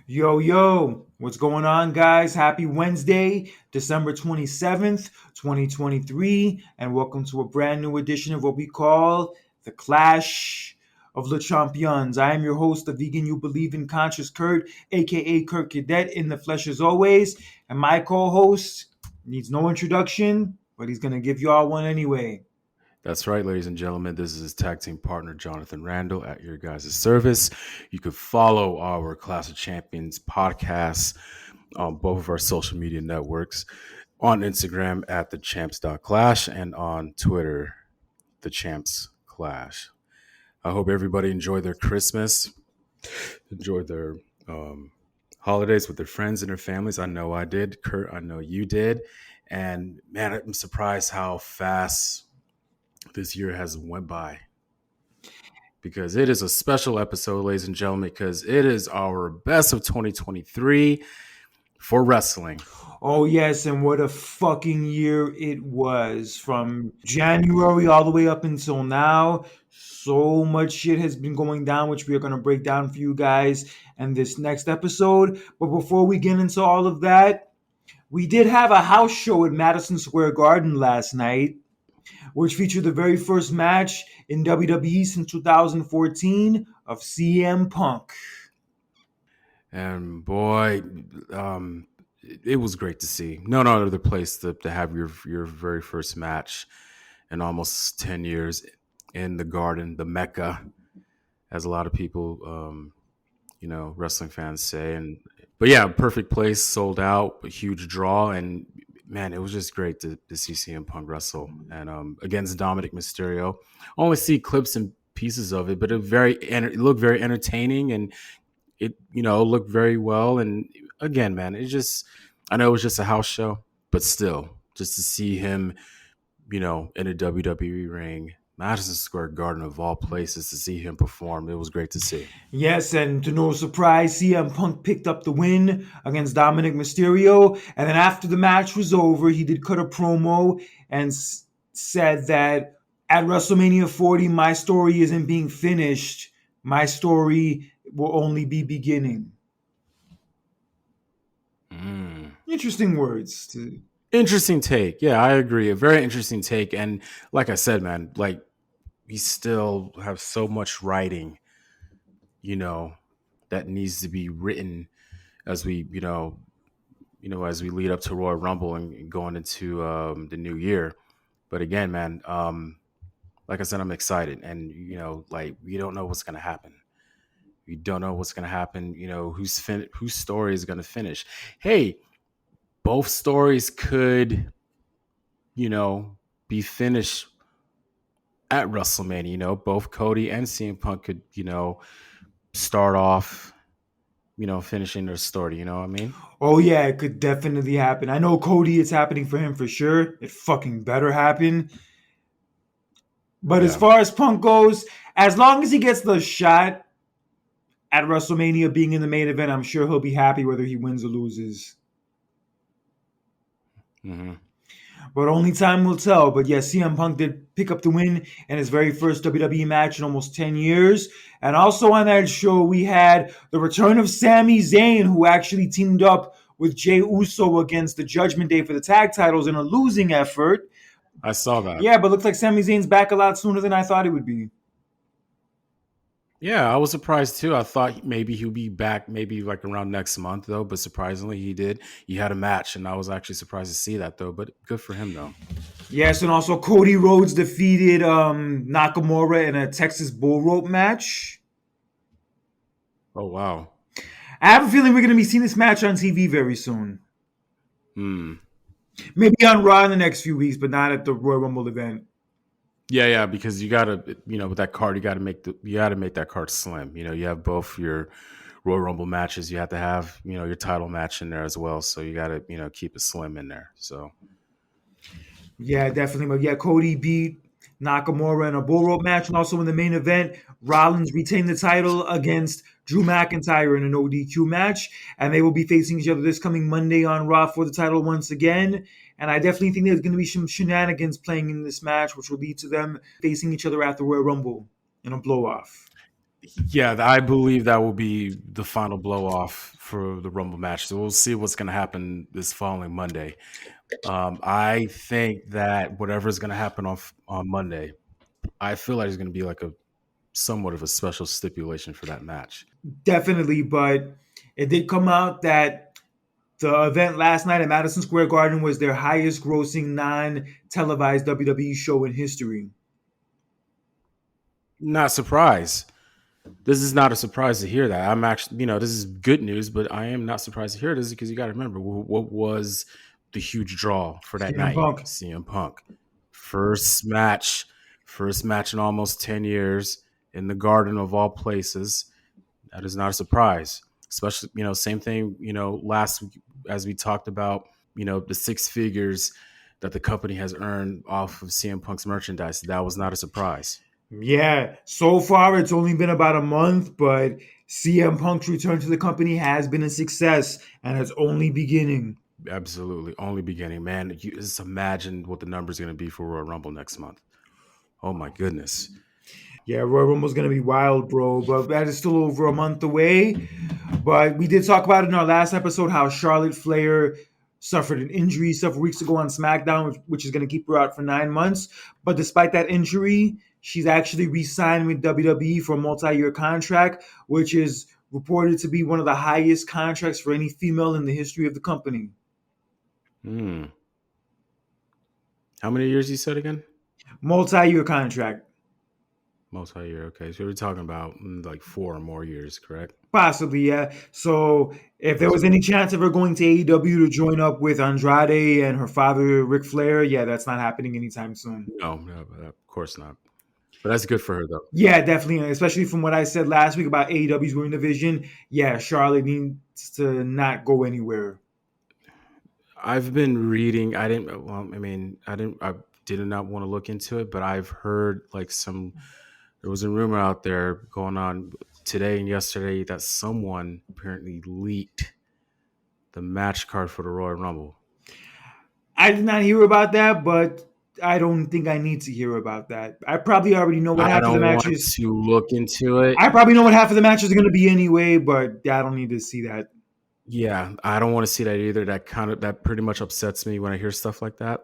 Yo, yo, what's going on, guys? Happy Wednesday, December 27th, 2023, and welcome to a brand new edition of what we call the Clash of the Champions. I am your host, the vegan you believe in, Conscious Kurt, aka Kurt Cadet, in the flesh as always, and my co host needs no introduction, but he's going to give y'all one anyway. That's right, ladies and gentlemen. This is his tag team partner, Jonathan Randall, at your guys' service. You could follow our Class of Champions podcast on both of our social media networks on Instagram at thechamps.clash and on Twitter, thechamps.clash. I hope everybody enjoyed their Christmas, enjoyed their holidays with their friends and their families. I know I did. Kurt, I know you did. And man, I'm surprised how fast this year has went by, because it is a special episode, ladies and gentlemen, because it is our best of 2023 for wrestling. Oh, yes, and what a fucking year it was. From January all the way up until now, so much shit has been going down, which we are going to break down for you guys in this next episode. But before we get into all of that, we did have a house show at Madison Square Garden last night, which featured the very first match in WWE since 2014 of CM Punk. And boy, it was great to see. No other place to have your very first match in almost 10 years in the Garden, the Mecca, as a lot of people, wrestling fans say. But yeah, perfect place, sold out, a huge draw, and man, it was just great to see CM Punk wrestle and against Dominic Mysterio. I only see clips and pieces of it, but it looked very entertaining, and it looked very well. And again, man, I know it was just a house show, but still, just to see him, in a WWE ring, Madison Square Garden of all places, to see him perform, it was great to see. Yes, and to no surprise, CM Punk picked up the win against Dominic Mysterio. And then after the match was over, he did cut a promo and said that at WrestleMania 40, my story isn't being finished. My story will only be beginning. Interesting words. Interesting take. Yeah, I agree. A very interesting take. And like I said, man, like we still have so much writing, that needs to be written as we, as we lead up to Royal Rumble and going into the new year. But again, man, like I said, I'm excited, and like we don't know what's gonna happen. We don't know what's gonna happen. Whose story is gonna finish. Hey, both stories could, be finished at WrestleMania. Both Cody and CM Punk could, start off, finishing their story. You know what I mean? Oh, yeah, it could definitely happen. I know Cody, it's happening for him for sure. It fucking better happen. But as far as Punk goes, as long as he gets the shot at WrestleMania being in the main event, I'm sure he'll be happy whether he wins or loses. Mm-hmm. But only time will tell. But yes, CM Punk did pick up the win in his very first WWE match in almost 10 years. And also on that show, we had the return of Sami Zayn, who actually teamed up with Jey Uso against the Judgment Day for the tag titles in a losing effort. I saw that. Yeah, but looks like Sami Zayn's back a lot sooner than I thought he would be. Yeah, I was surprised too. I thought maybe he'll be back maybe like around next month though, but surprisingly he did. He had a match, and I was actually surprised to see that though, but good for him though. Yes, and also Cody Rhodes defeated Nakamura in a Texas bull rope match. Oh, wow. I have a feeling we're going to be seeing this match on TV very soon. Maybe on Raw in the next few weeks, but not at the Royal Rumble event. Yeah, because you gotta, with that card, you gotta make that card slim. You have both your Royal Rumble matches. You have to have, your title match in there as well. So you gotta, keep it slim in there. So yeah, definitely. But yeah, Cody beat Nakamura in a bull rope match, and also in the main event, Rollins retained the title against Drew McIntyre in an ODQ match, and they will be facing each other this coming Monday on Raw for the title once again. And I definitely think there's going to be some shenanigans playing in this match, which will lead to them facing each other at the Royal Rumble in a blow-off. Yeah, I believe that will be the final blow off for the Rumble match. So we'll see what's going to happen this following Monday. I think that whatever's going to happen on Monday, I feel like it's going to be like a somewhat of a special stipulation for that match. Definitely, but it did come out that the event last night at Madison Square Garden was their highest grossing non televised WWE show in history. Not surprised. This is not a surprise to hear that. I'm actually, this is good news, but I am not surprised to hear this because you got to remember what was the huge draw for that CM night. Punk. CM Punk, first match, first match in almost 10 years in the Garden of all places. That is not a surprise. Especially, same thing. Last week as we talked about, the six figures that the company has earned off of CM Punk's merchandise. That was not a surprise. Yeah, so far it's only been about a month, but CM Punk's return to the company has been a success and it's only beginning. Absolutely. Only beginning, man. You just imagine what the number's going to be for Royal Rumble next month. Oh my goodness. Yeah, Royal Rumble's gonna be wild, bro, but that is still over a month away. But we did talk about it in our last episode how Charlotte Flair suffered an injury several weeks ago on SmackDown, which is going to keep her out for 9 months. But despite that injury, she's actually re signed with WWE for a multi year contract, which is reported to be one of the highest contracts for any female in the history of the company. Hmm. How many years you said again? Multi year contract. Multi-year. Okay, so we're talking about like 4 or more years, correct? Possibly, yeah. So if there That's was good. any chance of her going to AEW to join up with Andrade and her father, Ric Flair, yeah, that's not happening anytime soon. No, no, of course not. But that's good for her though. Yeah, definitely. Especially from what I said last week about AEW's winning division. Yeah, Charlotte needs to not go anywhere. I've been reading. I didn't. Well, I mean, I didn't. I did not want to look into it, but I've heard like some. There was a rumor out there going on today and yesterday that someone apparently leaked the match card for the Royal Rumble. I did not hear about that, but I don't think I need to hear about that. I probably already know what I half of the don't want matches. to look into it. I probably know what half of the matches are going to be anyway, but yeah, I don't need to see that. Yeah, I don't want to see that either. That pretty much upsets me when I hear stuff like that.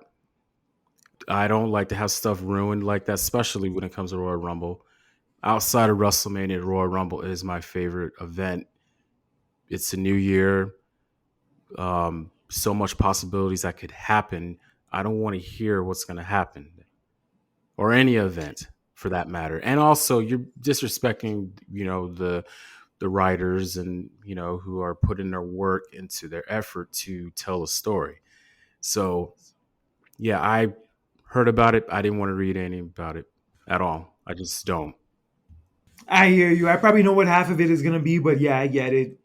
I don't like to have stuff ruined like that, especially when it comes to Royal Rumble. Outside of WrestleMania, Royal Rumble is my favorite event. It's a new year. So much possibilities that could happen. I don't want to hear what's going to happen or any event for that matter. And also, you're disrespecting, the writers and who are putting their work into their effort to tell a story. So yeah, I heard about it. I didn't want to read any about it at all. I just don't. I hear you. I probably know what half of it is going to be, but yeah, I get it.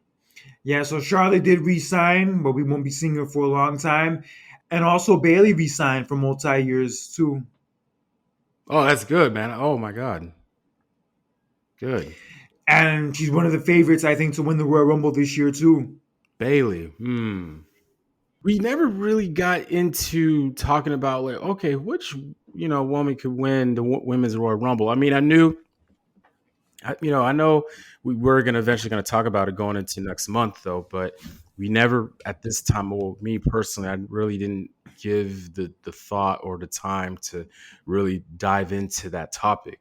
Yeah, so Charlotte did resign, but we won't be seeing her for a long time. And also Bayley resigned for multi years too. Oh, that's good, man. Oh my god, good. And she's one of the favorites, I think, to win the Royal Rumble this year too. Bayley. Hmm. We never really got into talking about like, okay, which woman could win the women's Royal Rumble. I mean, I know we were gonna eventually gonna talk about it going into next month though, but we never at this time. Well, me personally, I really didn't give the thought or the time to really dive into that topic.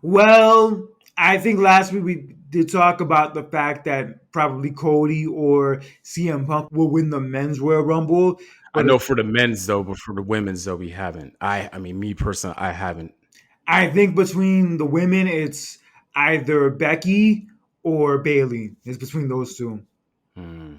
Well, I think last week we did talk about the fact that probably Cody or CM Punk will win the men's Royal Rumble. I But know for the men's though, but for the women's though, we haven't. I mean, me personally, I haven't. I think between the women, it's either Becky or Bayley. It's between those two. Hmm.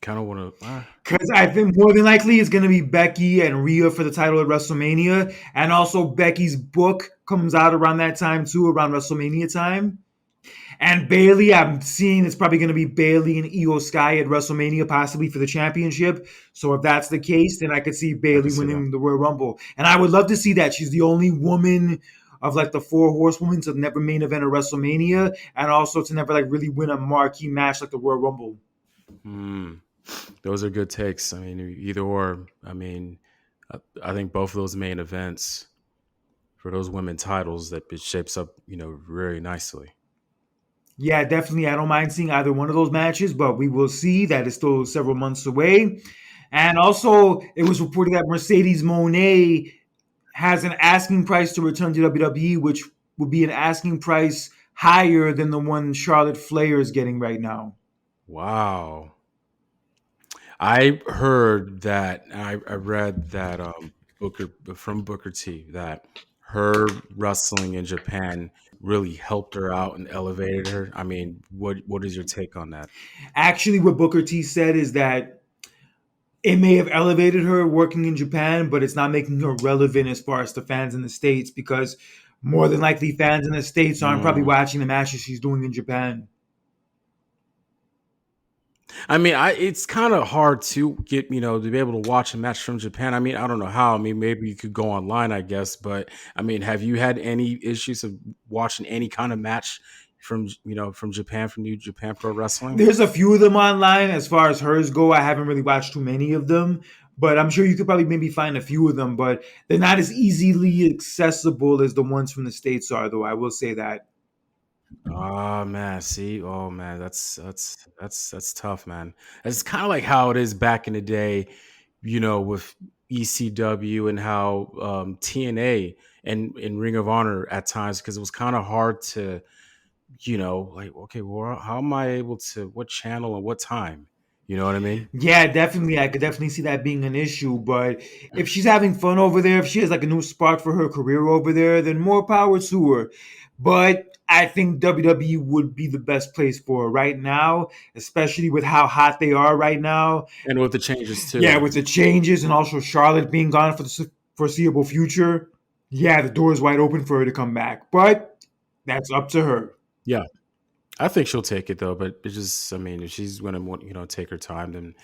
Kind of want to. Because I think more than likely it's going to be Becky and Rhea for the title at WrestleMania. And also, Becky's book comes out around that time, too, around WrestleMania time. And Bayley, I'm seeing it's probably going to be Bayley and Io Sky at WrestleMania, possibly for the championship. So if that's the case, then I could see I Bayley can see that. winning the Royal Rumble. And I would love to see that. She's the only woman of like the four horsewomen to never main event a WrestleMania and also to never like really win a marquee match like the Royal Rumble. Hmm. Those are good takes. I mean, either or. I mean, I think both of those main events for those women titles, that it shapes up, very nicely. Yeah, definitely. I don't mind seeing either one of those matches, but we will see. That is still several months away. And also, it was reported that Mercedes Mone has an asking price to return to WWE, which would be an asking price higher than the one Charlotte Flair is getting right now. Wow. I heard that, I read that Booker T, that her wrestling in Japan really helped her out and elevated her. I mean, what is your take on that? Actually, what Booker T said is that it may have elevated her working in Japan, but it's not making her relevant as far as the fans in the States because more than likely fans in the States aren't probably Mm. watching the matches she's doing in Japan. I mean, it's kind of hard to get, to be able to watch a match from Japan. I mean, I don't know how. I mean, maybe you could go online, I guess, but I mean, have you had any issues of watching any kind of match from, from Japan, from New Japan Pro Wrestling? There's a few of them online. As far as hers go, I haven't really watched too many of them, but I'm sure you could probably maybe find a few of them, but they're not as easily accessible as the ones from the States are, though. I will say that. Oh man, see, oh man, that's tough, man. It's kind of like how it is back in the day, with ECW, and how TNA and Ring of Honor at times, because it was kind of hard to, like, okay, well, how am I able to, what channel and what time? You know what I mean? Yeah, definitely. I could definitely see that being an issue. But if she's having fun over there, if she has like a new spark for her career over there, then more power to her. But I think WWE would be the best place for her right now, especially with how hot they are right now. And with the changes Yeah, too. with the changes and also Charlotte being gone for the foreseeable future. Yeah, the door is wide open for her to come back. But that's up to her. Yeah, I think she'll take it though, but it's just, I mean, if she's going to want, take her time, then,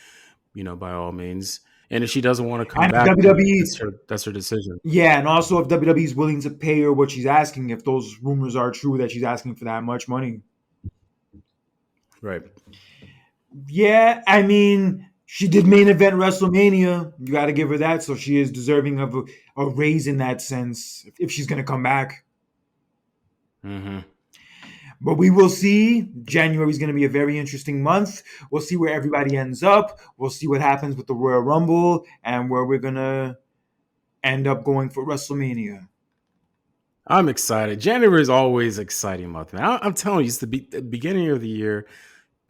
by all means. And if she doesn't want to come And if back, then WWE, that's her decision. yeah, and also if WWE is willing to pay her what she's asking, if those rumors are true that she's asking for that much money. Right. Yeah, I mean, she did main event WrestleMania. You got to give her that. So she is deserving of a raise in that sense if she's going to come back. Hmm. But we will see. January is going to be a very interesting month. We'll see where everybody ends up. We'll see what happens with the Royal Rumble and where we're going to end up going for WrestleMania. I'm excited. January is always an exciting month, man. I'm telling you, it's the beginning of the year.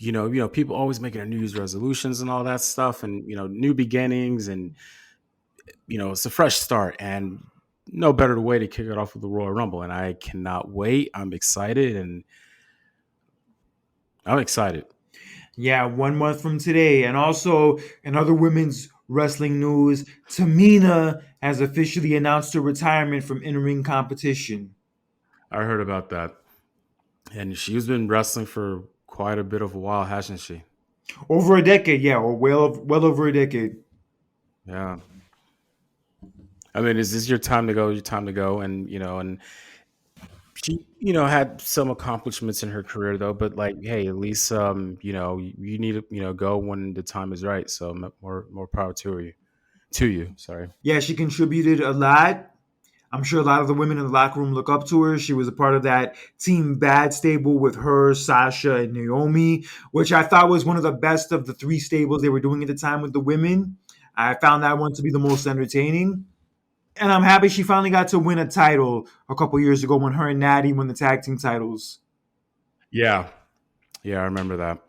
People always making their New Year's resolutions and all that stuff, and new beginnings, and it's a fresh start, and no better way to kick it off with the Royal Rumble. And I cannot wait. I'm excited, and I'm excited. Yeah, 1 month from today. And also, in other women's wrestling news, Tamina has officially announced her retirement from in ring competition. I heard about that, and she's been wrestling for quite a bit of a while, hasn't she? Over a decade, yeah, or well over a decade. Yeah. I mean, is this your time to go? Your time to go, and she, had some accomplishments in her career though, but like, hey, at least, you need to, go when the time is right. So more power to you. Sorry. Yeah, she contributed a lot. I'm sure a lot of the women in the locker room look up to her. She was a part of that Team Bad stable with her, Sasha, and Naomi, which I thought was one of the best of the three stables they were doing at the time with the women. I found that one to be the most entertaining. And I'm happy she finally got to win a title a couple years ago when her and Natty won the tag team titles. Yeah, yeah, I remember that.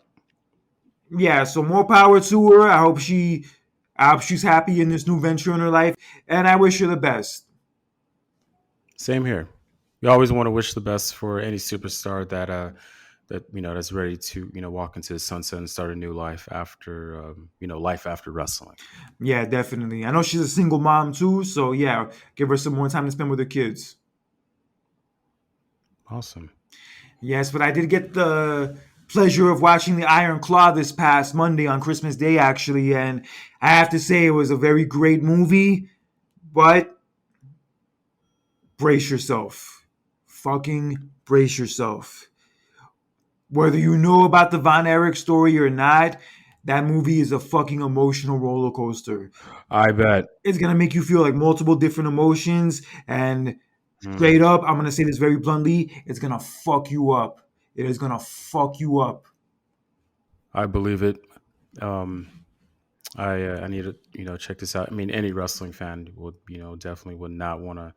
Yeah, so more power to her. I hope she's happy in this new venture in her life, and I wish her the best. Same here. You always want to wish the best for any superstar that's ready to walk into the sunset and start a new life after life after wrestling. Yeah, definitely. I know she's a single mom too, so yeah, give her some more time to spend with her kids. Awesome. Yes, but I did get the pleasure of watching the Iron Claw this past Monday on Christmas Day, actually, and I have to say it was a very great movie, but brace yourself. Fucking brace yourself. Whether you know about the Von Erich story or not, that movie is a fucking emotional roller coaster. I bet. It's gonna make you feel like multiple different emotions, and Mm, Straight up, I'm gonna say this very bluntly. It's gonna fuck you up. It is gonna fuck you up. I believe it. Um, I need to check this out. I mean, any wrestling fan would definitely would not want to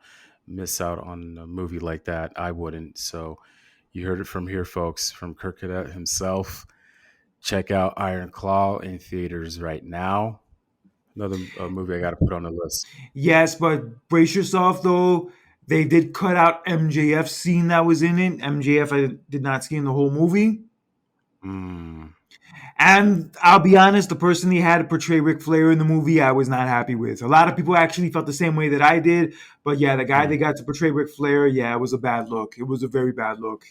miss out on a movie like that. I wouldn't. So you heard it from here, folks, from Kirk Cadet himself. Check out Iron Claw in theaters right now. Another movie I got to put on the list. Yes, but brace yourself though. They did cut out MJF's scene that was in it. MJF, I did not see in the whole movie. Mm, And I'll be honest, the person he had to portray Ric Flair in the movie, I was not happy with. A lot of people actually felt the same way that I did. But yeah, the guy they mm, got to portray Ric Flair, yeah, it was a bad look. It was a very bad look.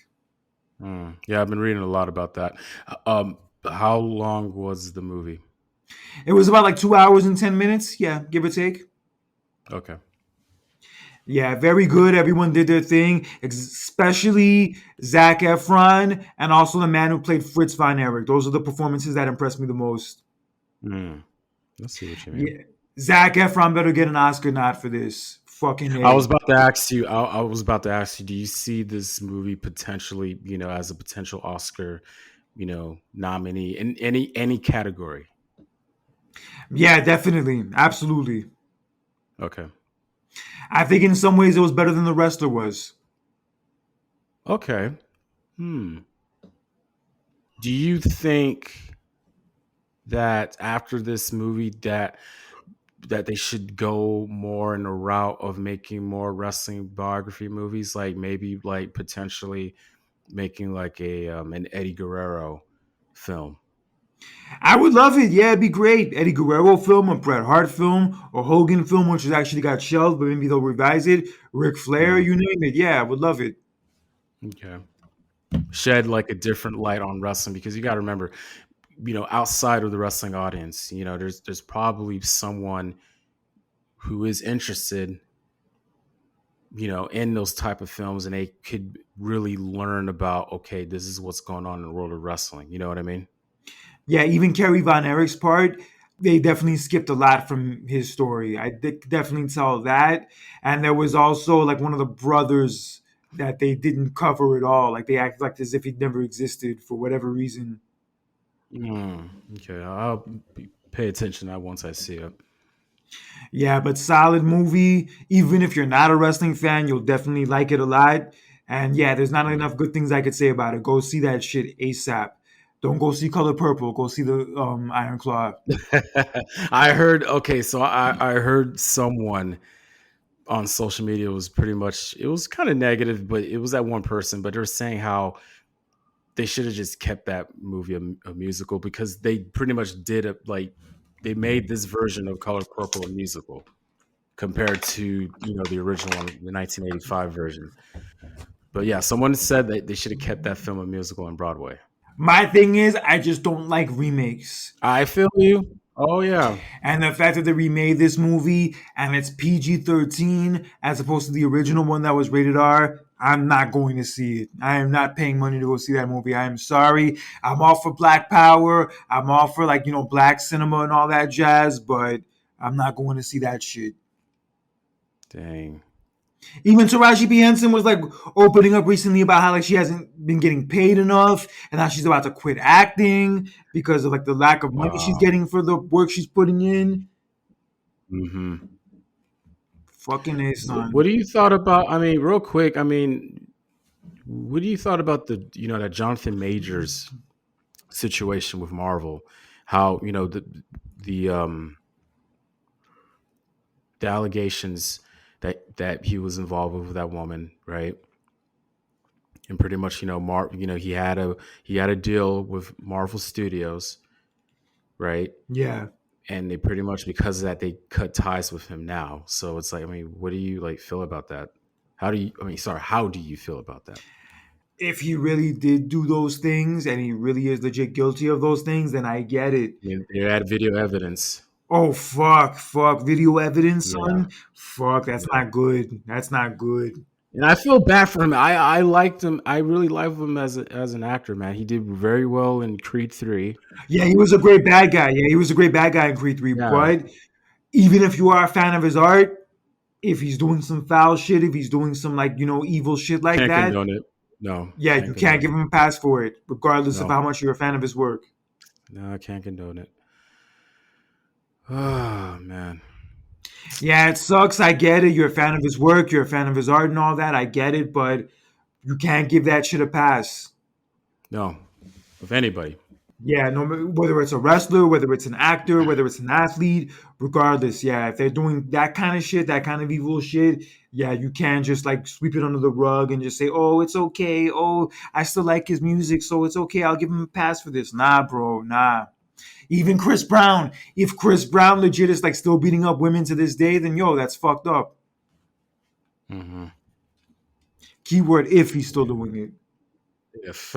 Yeah, I've been reading a lot about that. How long was the movie? It was about like 2 hours and 10 minutes, yeah, give or take. Okay. Yeah, very good. Everyone did their thing, especially Zac Efron and also the man who played Fritz Von Erich. Those are the performances that impressed me the most. Mm, let's see what you mean. Yeah, Zac Efron better get an Oscar nod for this. Fucking I A. was about to ask you. I was about to ask you. Do you see this movie potentially, as a potential Oscar, nominee in any category? Yeah, definitely. Absolutely. Okay. I think in some ways it was better than the wrestler was. Okay. Hmm. Do you think that after this movie that they should go more in the route of making more wrestling biography movies, like maybe like potentially making like a an Eddie Guerrero film? I would love it. Yeah, it'd be great. Eddie Guerrero film, a Bret Hart film, or Hogan film, which has actually got shelved, but maybe they'll revise it. Ric Flair, Mm, you name it. Yeah, I would love it. okay. Shed like a different light on wrestling because you got to remember, outside of the wrestling audience, there's probably someone who is interested, in those type of films, and they could really learn about, okay, this is what's going on in the world of wrestling. You know what I mean? Yeah, even Kerry Von Erich's part, they definitely skipped a lot from his story. I definitely tell that. And there was also like one of the brothers that they didn't cover at all. Like they act like as if he'd never existed for whatever reason. Okay, I'll pay attention to that once I see it. Yeah, but solid movie. Even if you're not a wrestling fan, you'll definitely like it a lot. And yeah, there's not Mm. enough good things I could say about it. Go see that shit ASAP. Don't go see Color Purple. Go see the Iron Claw. I heard. Okay, so I heard someone on social media was pretty much, it was kind of negative, but it was that one person. But they're saying how they should have just kept that movie a musical because they pretty much did it like they made this version of Color Purple a musical compared to the original one, the 1985 version. But yeah, someone said that they should have kept that film a musical on Broadway. My thing is, I just don't like remakes. I feel you. Oh yeah. And the fact that they remade this movie and it's PG-13 as opposed to the original one that was rated R, I'm not going to see it. I am not paying money to go see that movie. I am sorry. I'm all for Black Power. I'm all for like, black cinema and all that jazz, but I'm not going to see that shit. Dang. Even Taraji P. Henson was like opening up recently about how like she hasn't been getting paid enough and now she's about to quit acting because of like the lack of money she's Wow. getting for the work she's putting in. Hmm. Fucking A, What son. do you thought about? I mean, real quick. I mean, what do you thought about that Jonathan Majors situation with Marvel? How the um the allegations that he was involved with that woman, right? And pretty much, he had a deal with Marvel Studios, right? Yeah. And they pretty much, because of that, they cut ties with him now. So it's like, I mean, what do you like feel about that? How do you feel about that? If he really did do those things and he really is legit guilty of those things, then I get it. I mean, they had video evidence. Oh fuck, video evidence, Yeah, son. Fuck, that's yeah. not good. That's not good. And I feel bad for him. I liked him. I really liked him as an actor, man. He did very well in Creed 3. Yeah, he was a great bad guy. Yeah, he was a great bad guy in Creed 3. Yeah. But even if you are a fan of his art, If he's doing some foul shit, if he's doing some like evil shit like Can't that, condone it. No, yeah, can't you can't condone give it. him a pass for it, regardless of No, how much you're a fan of his work. no, I can't condone it. Oh man. Yeah, it sucks. I get it. You're a fan of his work. You're a fan of his art and all that. I get it, but you can't give that shit a pass. No, of anybody. Yeah, no, whether it's a wrestler, whether it's an actor, whether it's an athlete, regardless. Yeah, if they're doing that kind of shit, that kind of evil shit, yeah, you can't just like sweep it under the rug and just say, "Oh, it's okay. Oh, I still like his music, so it's okay. I'll give him a pass for this." Nah, bro, nah. Even Chris Brown, if Chris Brown legit is like still beating up women to this day, then yo, that's fucked up. Mm-hmm. Keyword if he's still doing it. If,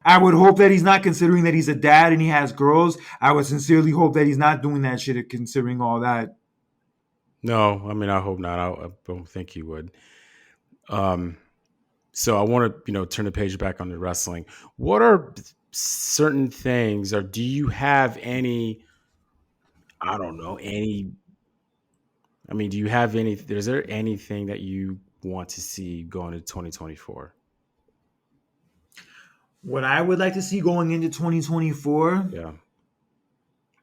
I would hope that he's not, considering that he's a dad and he has girls. I would sincerely hope that he's not doing that shit considering all that. no, I mean, I hope not. I don't think he would. Um, so I want to, turn the page back on the wrestling. What are certain things, or do you have any? I don't know any. I mean, do you have any? Is there anything that you want to see going into 2024? What I would like to see going into 2024, Yeah.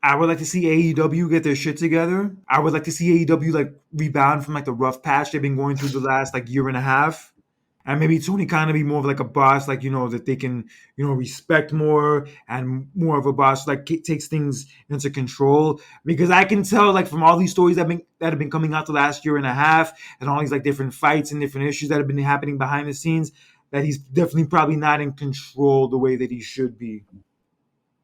I would like to see AEW get their shit together. I would like to see AEW like rebound from like the rough patch they've been going through the last like year and a half. And maybe Tony Khan to be more of like a boss, like that they can respect more, and more of a boss like takes things into control. Because I can tell like from all these stories that have been coming out the last year and a half, and all these like different fights and different issues that have been happening behind the scenes, that he's definitely probably not in control the way that he should be.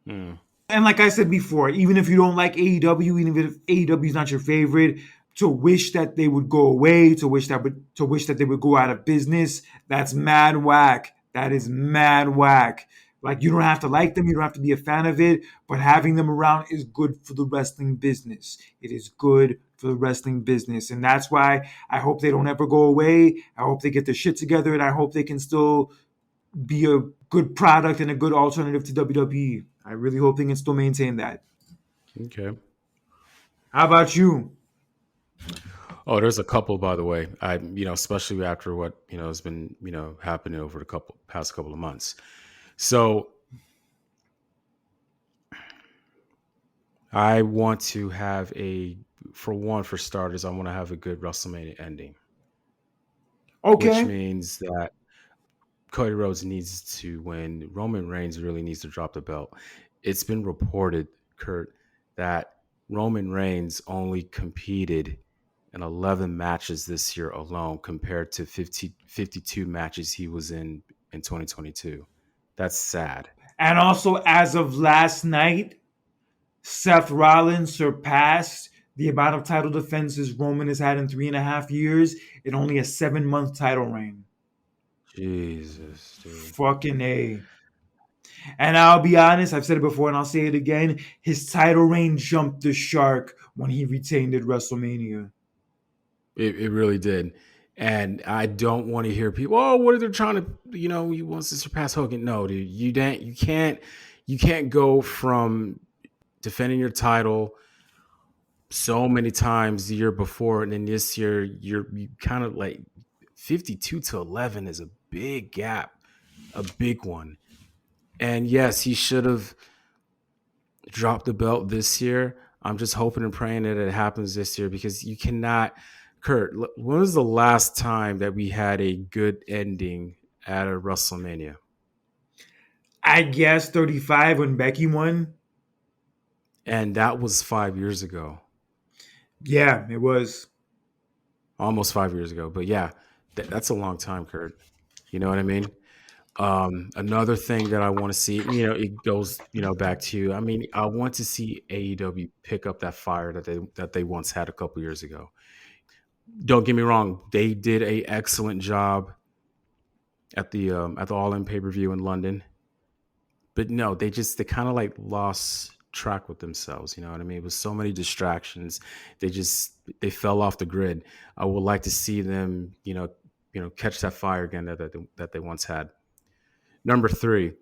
Mm. And like I said before, even if you don't like AEW, even if AEW is not your favorite, to wish that they would go away, to wish that they would go out of business, that's mad whack. That is mad whack. Like, you don't have to like them, you don't have to be a fan of it, but having them around is good for the wrestling business. It is good for the wrestling business, and that's why I hope they don't ever go away. I hope they get their shit together, and I hope they can still be a good product and a good alternative to WWE. I really hope they can still maintain that. Okay. How about you? Oh, there's a couple, by the way. Especially after what has been happening over the past couple of months. So I want to have for starters, I want to have a good WrestleMania ending, which Okay. means that Cody Rhodes needs to win. Roman Reigns really needs to drop the belt. It's been reported, Kurt, that Roman Reigns only competed in 11 matches this year alone compared to 52 matches he was in 2022. That's sad. And also, as of last night, Seth Rollins surpassed the amount of title defenses Roman has had in 3.5 years in only a 7-month title reign. Jesus, dude. Fucking A. And I'll be honest, I've said it before and I'll say it again. His title reign jumped the shark when he retained at WrestleMania. It really did. And I don't want to hear people, oh, what are they trying to, he wants to surpass Hogan. No, dude, you can't go from defending your title so many times the year before, and then this year you kind of like 52 to 11 is a big gap, a big one. And yes, he should have dropped the belt this year. I'm just hoping and praying that it happens this year, because you cannot. Kurt, when was the last time that we had a good ending at a WrestleMania? I guess 35 when Becky won. And that was 5 years ago, Yeah, it was. almost 5 years ago. But yeah, that's a long time, Kurt. You know what I mean? Another thing that I want to see, it goes, back to you. I mean, I want to see AEW pick up that fire that they once had a couple years ago. Don't get me wrong; they did a excellent job at the All In pay per view in London, but no, they kind of like lost track with themselves. You know what I mean? It was so many distractions. They fell off the grid. I would like to see them, catch that fire again that they once had. Number three,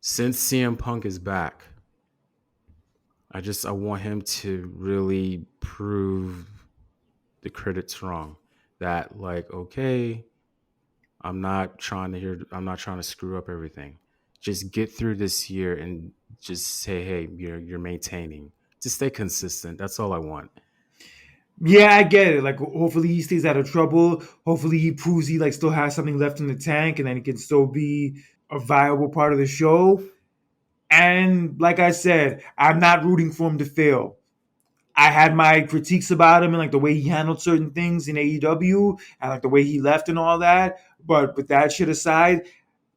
since CM Punk is back, I want him to really prove the critics wrong. That like, okay, I'm not trying to screw up everything. Just get through this year and just say, hey, you're maintaining. Just stay consistent. That's all I want. Yeah, I get it. Like, hopefully he stays out of trouble. Hopefully he proves he like still has something left in the tank, and then he can still be a viable part of the show. And like I said, I'm not rooting for him to fail. I had my critiques about him and like the way he handled certain things in AEW and like the way he left and all that. But with that shit aside,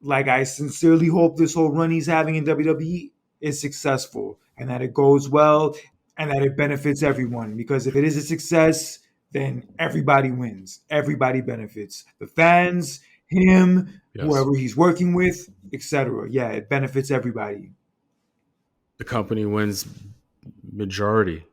like I sincerely hope this whole run he's having in WWE is successful and that it goes well and that it benefits everyone. Because if it is a success, then everybody wins. Everybody benefits. The fans, him, Yes. whoever he's working with, etc. Yeah, it benefits everybody. The company wins majority.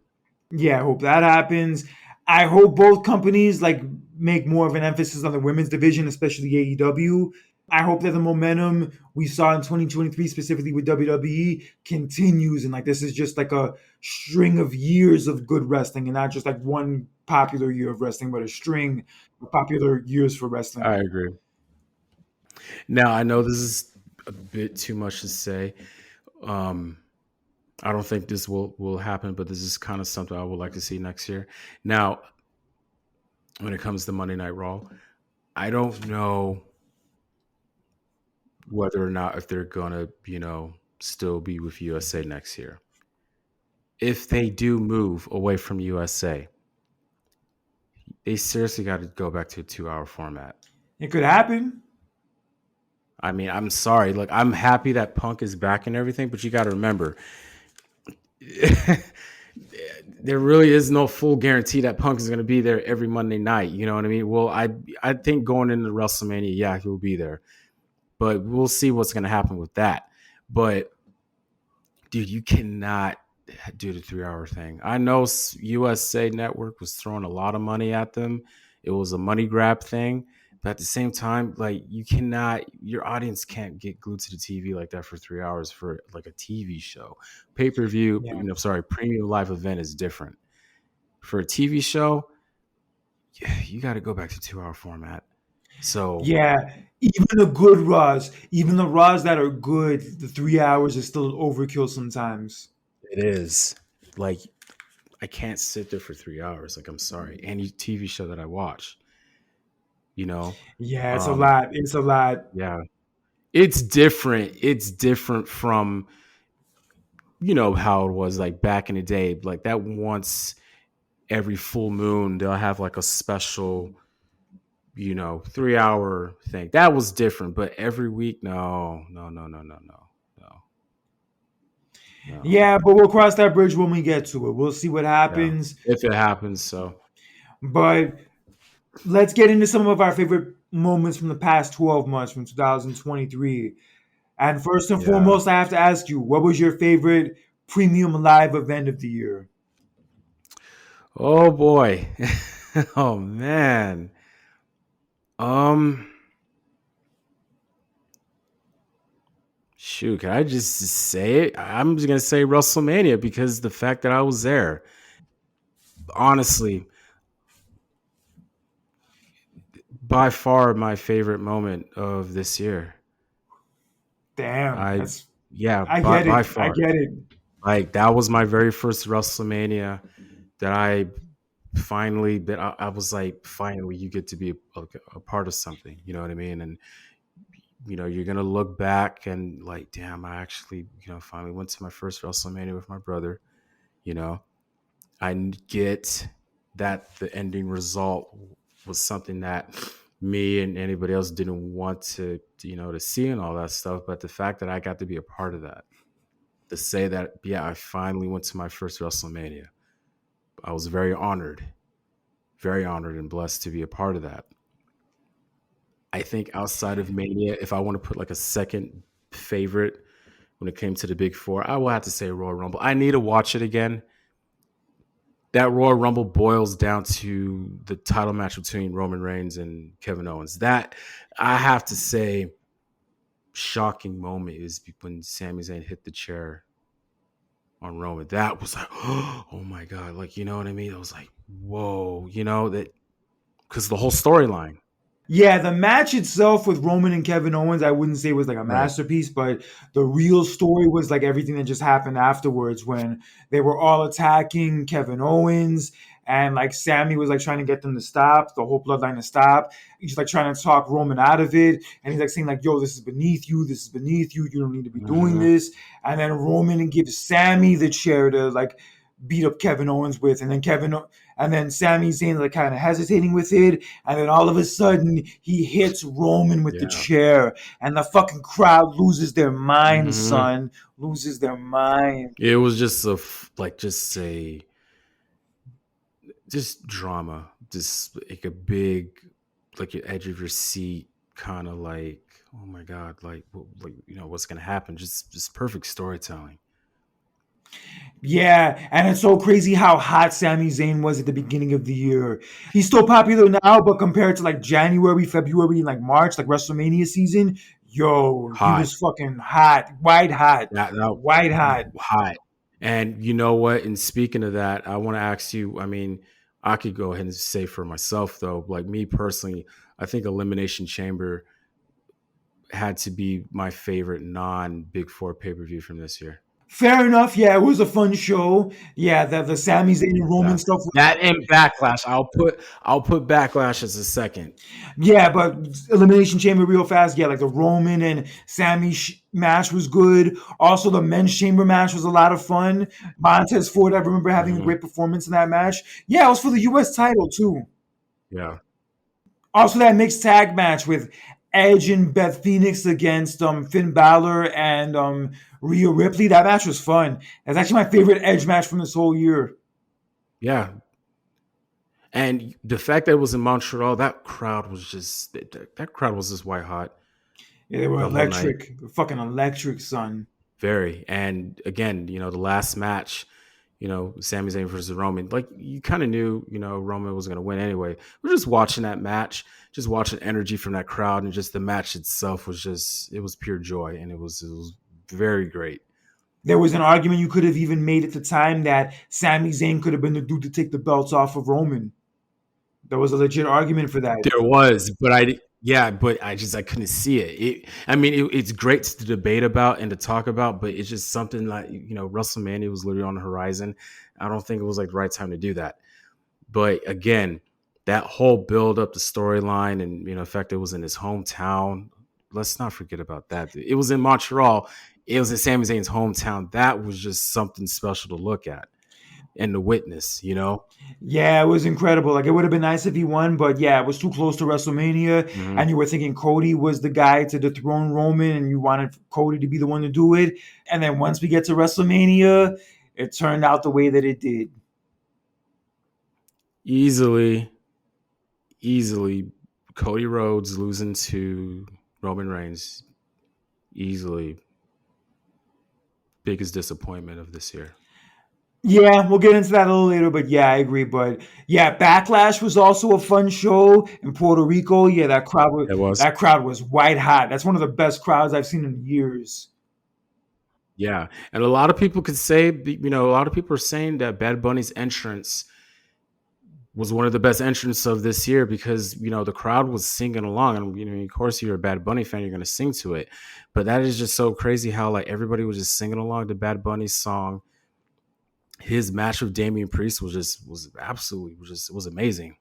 Yeah, I hope that happens. I hope both companies like make more of an emphasis on the women's division, especially AEW. I hope that the momentum we saw in 2023, specifically with WWE, continues, and like this is just like a string of years of good wrestling, and not just like one popular year of wrestling, but a string of popular years for I wrestling. agree. Now I know this is a bit too much to say. Um, I don't think this will happen, but this is kind of something I would like to see next year. Now, when it comes to Monday Night Raw, I don't know whether or not if they're gonna, still be with USA next year. If they do move away from USA, they seriously got to go back to a 2 hour format. It could happen. I mean, I'm sorry. Look, I'm happy that Punk is back and everything, but you got to remember, there really is no full guarantee that Punk is going to be there every Monday night. You know what I mean? Well, I think going into WrestleMania, yeah, he'll be there, but we'll see what's going to happen with that. But dude, you cannot do the 3 hour thing. I know USA Network was throwing a lot of money at them. It was a money grab thing. But at the same time, like you cannot, your audience can't get glued to the TV like that for 3 hours for like a TV show. Pay per view, Yeah. sorry, premium live event is different. For a TV show, yeah, you got to go back to 2 hour format. So Yeah, even the good Raws, even the Raws that are good, the 3 hours is still overkill sometimes. it is like I can't sit there for 3 hours. Like I'm sorry, any TV show that I watch, you know, Yeah, it's a um, lot. It's a lot. yeah, it's different. It's different from how it was like back in the day. Like that once every full moon, they'll have like a special 3 hour thing. That was different. But every week, no, no, no, no, no, no, no, no. Yeah, but we'll cross that bridge when we get to it. We'll see what Yeah, happens. if it happens, so But let's get into some of our favorite moments from the past 12 months from 2023. And first and yeah. foremost, I have to ask you, what was your favorite premium live event of the year? Oh boy. Oh man. Um. Shoot, can I just say it? I'm just gonna say WrestleMania because the fact that I was there. Honestly, by far my favorite moment of this year. Damn, I that's Yeah, I by get it. by I far. get it. Like that was my very first WrestleMania that I was like, finally you get to be a part of something. You know what I mean? And you're gonna look back and like, damn, I actually, finally went to my first WrestleMania with my brother. You know, get that the ending result was something that me and anybody else didn't want to see and all that stuff. But the fact that I got to be a part of that, to say that, yeah, I finally went to my first WrestleMania, I was very honored and blessed to be a part of that. I think outside of Mania, if I want to put like a second favorite when it came to the big four, I will have to say Royal Rumble. I need to watch it again. That Royal Rumble boils down to the title match between Roman Reigns and Kevin Owens. That, I have to say, shocking moment is when Sami Zayn hit the chair. on Roman. That was like, oh my god, like you know what I mean? I was like, whoa, you know that because the whole storyline, Yeah, the match itself with Roman and Kevin Owens, I wouldn't say was like a right? masterpiece, but the real story was like everything that just happened afterwards when they were all attacking Kevin Owens and like Sammy was like trying to get them to stop, the whole bloodline to stop. He's like trying to talk Roman out of it. And he's like saying, like, yo, this is beneath you, this is beneath you, you don't need to be doing Hmm. this. And then Roman gives Sammy the chair to like beat up Kevin Owens with, and then Sami Zayn like kind of hesitating with it, and then all of a sudden he hits Roman with the Yeah. chair, and the fucking crowd loses their mind, Hmm. son, loses their mind. It was just like just a just drama, just like a big, like your edge of your seat, kind of like, oh my god, like you know what's gonna happen? Just perfect storytelling. Yeah, and it's so crazy how hot Sami Zayn was at the beginning of the year. He's still popular now, but compared to like January, February, and like March, like WrestleMania season, yo, he Hot. was fucking hot, white hot, That white hot. hot. And you know what? And speaking of that, I want to ask you. I mean, I could go ahead and say for myself though, like me personally, I think Elimination Chamber had to be my favorite non Big Four pay per view from this year. Fair enough. Yeah, it was a fun show. Yeah, the Sami Zayn and Roman That stuff. that and Backlash. I'll put Backlash as a second. Yeah, but Elimination Chamber real fast. Yeah, like the Roman and Sami match was good. Also, the Men's Chamber match was a lot of fun. Montez Ford, I remember having a Hmm. great performance in that match. Yeah, it was for the U.S. title too. Yeah. Also, that mixed tag match with Edge and Beth Phoenix against Finn Balor and Rhea Ripley. That match was fun. That's actually my favorite Edge match from this whole year. Yeah. And the fact that it was in Montreal, that crowd was just that crowd was just white hot Yeah, they were the whole night. electric. Fucking electric, son. Very. And again, you know, the last match, you know, Sami Zayn versus Roman, like you kind of knew, you know, Roman was going to win anyway. We're just watching that match, just watching energy from that crowd, and just the match itself was just, it was pure joy, and it was very great. There was an argument you could have even made at the time that Sami Zayn could have been the dude to take the belts off of Roman. There was a legit argument for that. There was, but yeah, but I couldn't see it. I mean, it's great to debate about and to talk about, but it's just something like, you know, WrestleMania was literally on the horizon. I don't think it was like the right time to do that. But again, that whole build up the storyline and, you know, the fact that it was in his hometown. Let's not forget about that. It was in Montreal. It was in Sami Zayn's hometown. That was just something special to look at and to witness, you know? Yeah, it was incredible. Like it would have been nice if he won, but yeah, it was too close to WrestleMania, Hmm. and you were thinking Cody was the guy to dethrone Roman, and you wanted Cody to be the one to do it. And then once we get to WrestleMania, it turned out the way that it did. Easily, easily, Cody Rhodes losing to Roman Reigns, easily biggest disappointment of this year. Yeah, we'll get into that a little later, but yeah, I agree. But yeah, Backlash was also a fun show in Puerto Rico. Yeah, It was. that crowd was white hot. That's one of the best crowds I've seen in years. Yeah. And a lot of people could say, you know, a lot of people are saying that Bad Bunny's entrance was one of the best entrances of this year because, you know, the crowd was singing along. And, you know, of course, you're a Bad Bunny fan, you're going to sing to it. But that is just so crazy how, like, everybody was just singing along to Bad Bunny's song. His match with Damian Priest was absolutely it was amazing.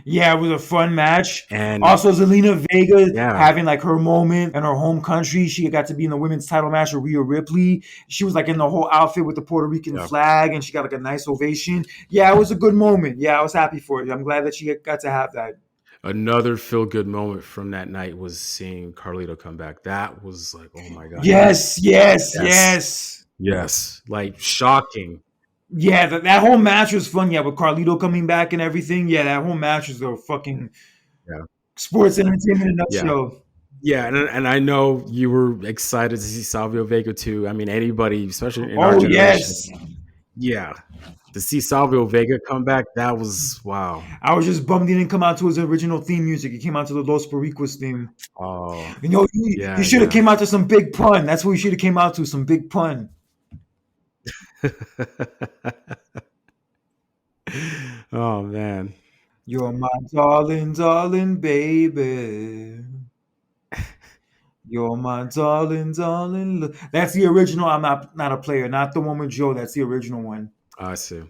Yeah, it was a fun match. And Also, Zelina Vega yeah, having like her moment in her home country. She got to be in the women's title match with Rhea Ripley. She was like in the whole outfit with the Puerto Rican yeah. flag, and she got like a nice ovation. Yeah, it was a good moment. Yeah, I was happy for it. I'm glad that she got to have that. Another feel good moment from that night was seeing Carlito come back. That was like, oh my god, Yes, yes, yes, yes. yes, like shocking. Yeah, that whole match was fun. Yeah, with Carlito coming back and everything. Yeah, that whole match was a fucking Yeah, sports entertainment in a yeah, nutshell. yeah. And I know you were excited to see Salvio Vega too. I mean, anybody, especially in our Oh generation, yes, yeah, to see Salvio Vega come back, that was wow. I was just bummed he didn't come out to his original theme music. He came out to the Los Pericos theme. Oh, You know, he yeah, should have yeah. came out to some big pun. That's what he should have came out to, some big pun. Oh man. You're my darling, darling baby. You're my darling, darling. That's the original. I'm not a player, not the one with Joe. That's the original one. I see.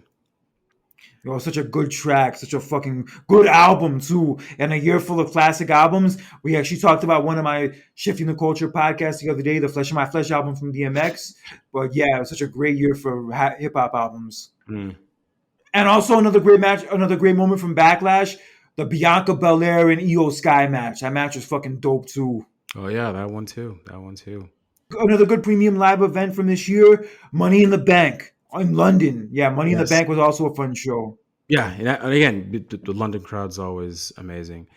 Yo, such a good track, such a fucking good album too. And a year full of classic albums. We actually talked about one of my Shifting the Culture podcasts the other day, the Flesh of My Flesh album from DMX. But yeah, it was such a great year for hip hop albums. Mm. And also another great match, another great moment from Backlash, the Bianca Belair and Io Sky match. That match was fucking dope too. Oh yeah, that one too. That one too. Another good premium live event from this year, Money in the Bank in London. Yeah, Money in the Yes. Bank was also a fun show. Yeah, and again, the London crowd's always amazing.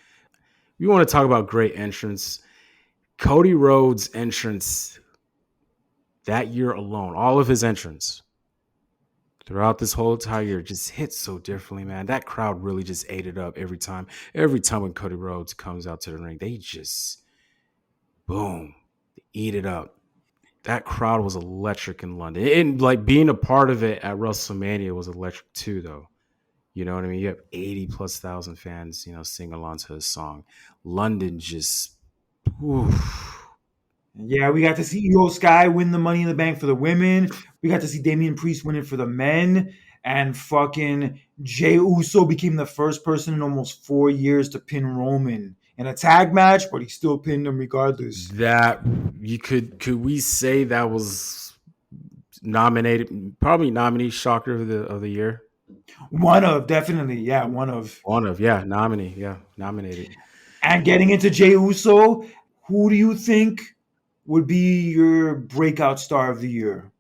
We want to talk about great entrance. Cody Rhodes' entrance that year alone, all of his entrance throughout this whole entire year just hits so differently, man. That crowd really just ate it up every time. Every time when Cody Rhodes comes out to the ring, they just boom, they eat it up. That crowd was electric in London. And like being a part of it at WrestleMania was electric too, though. You know what I mean? You have 80 plus thousand fans, sing along to his song. London just, oof. Yeah, we got to see Io Sky win the Money in the Bank for the women. We got to see Damian Priest win it for the men. And fucking Jey Uso became the first person in almost 4 years to pin Roman in a tag match, but he still pinned him regardless. That you could we say that was nominated, probably nominee shocker of the year? One of, definitely. Yeah, one of. One of, yeah, nominee, yeah, nominated. And getting into Jey Uso, who do you think would be your breakout star of the year?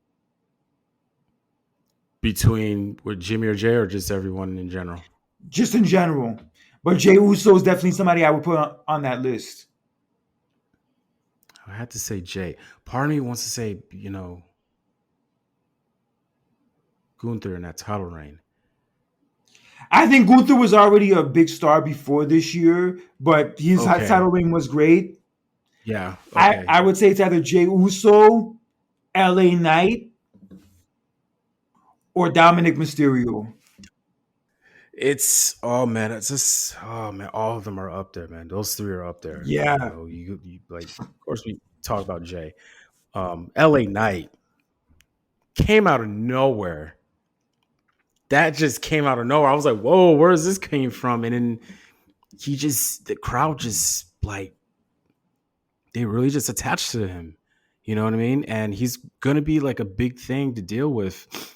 Between with Jimmy or Jay or just everyone in general? Just in general. But Jey Uso is definitely somebody I would put on that list. I had to say Jay. Part of me wants to say, Gunther in that title reign. I think Gunther was already a big star before this year, but his Okay. title reign was great. Yeah. Okay. I would say it's either Jey Uso, LA Knight, or Dominic Mysterio. It's just all of them are up there, man. Those three are up there. Yeah. You like, of course we talk about Jay. LA Knight came out of nowhere. That just came out of nowhere. I was like, whoa, where is this came from? And then the crowd just like, they really just attached to him. You know what I mean? And he's going to be like a big thing to deal with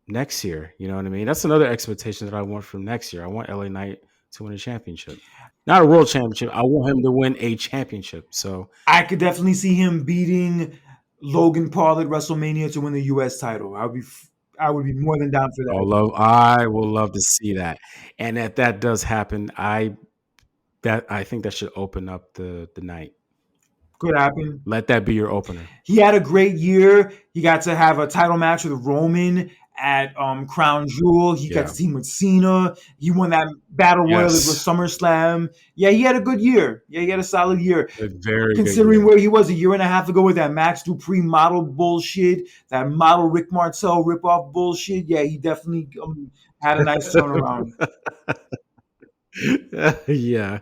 next year. You know what I mean? That's another expectation that I want from next year. I want LA Knight to win a championship. Not a world championship. I want him to win a championship. So I could definitely see him beating Logan Paul at WrestleMania to win the US title. I would be more than down for that. I will love to see that. And if that does happen, I think that should open up the night. Could happen. Let that be your opener. He had a great year. He got to have a title match with Roman at Crown Jewel. He got to team with Cena. He won that battle royal with SummerSlam. Yeah, he had a good year. Yeah, he had a solid year. A very considering good year. Where he was a year and a half ago with that Max Dupree model bullshit, that model Rick Martel ripoff bullshit. Yeah, he definitely had a nice turnaround. Yeah.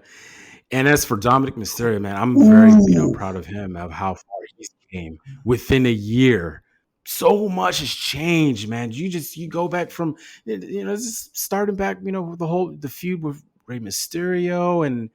And as for Dominic Mysterio, man, I'm very proud of him, of how far he's came within a year. So much has changed, man. You go back from just starting back, the feud with Rey Mysterio and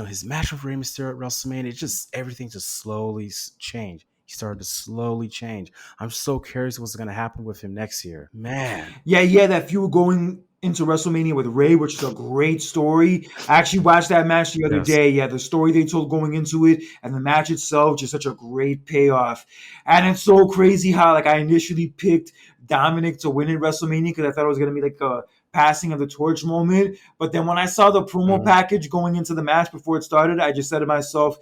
his match with Rey Mysterio at WrestleMania. It's just everything just slowly changed. He started to slowly change. I'm so curious what's going to happen with him next year, man. Yeah, that feud going into WrestleMania with Ray, which is a great story. I actually watched that match the other day. Yeah, the story they told going into it and the match itself, just such a great payoff. And it's so crazy how I initially picked Dominic to win in WrestleMania because I thought it was going to be like a passing of the torch moment. But then when I saw the promo package going into the match before it started, I just said to myself,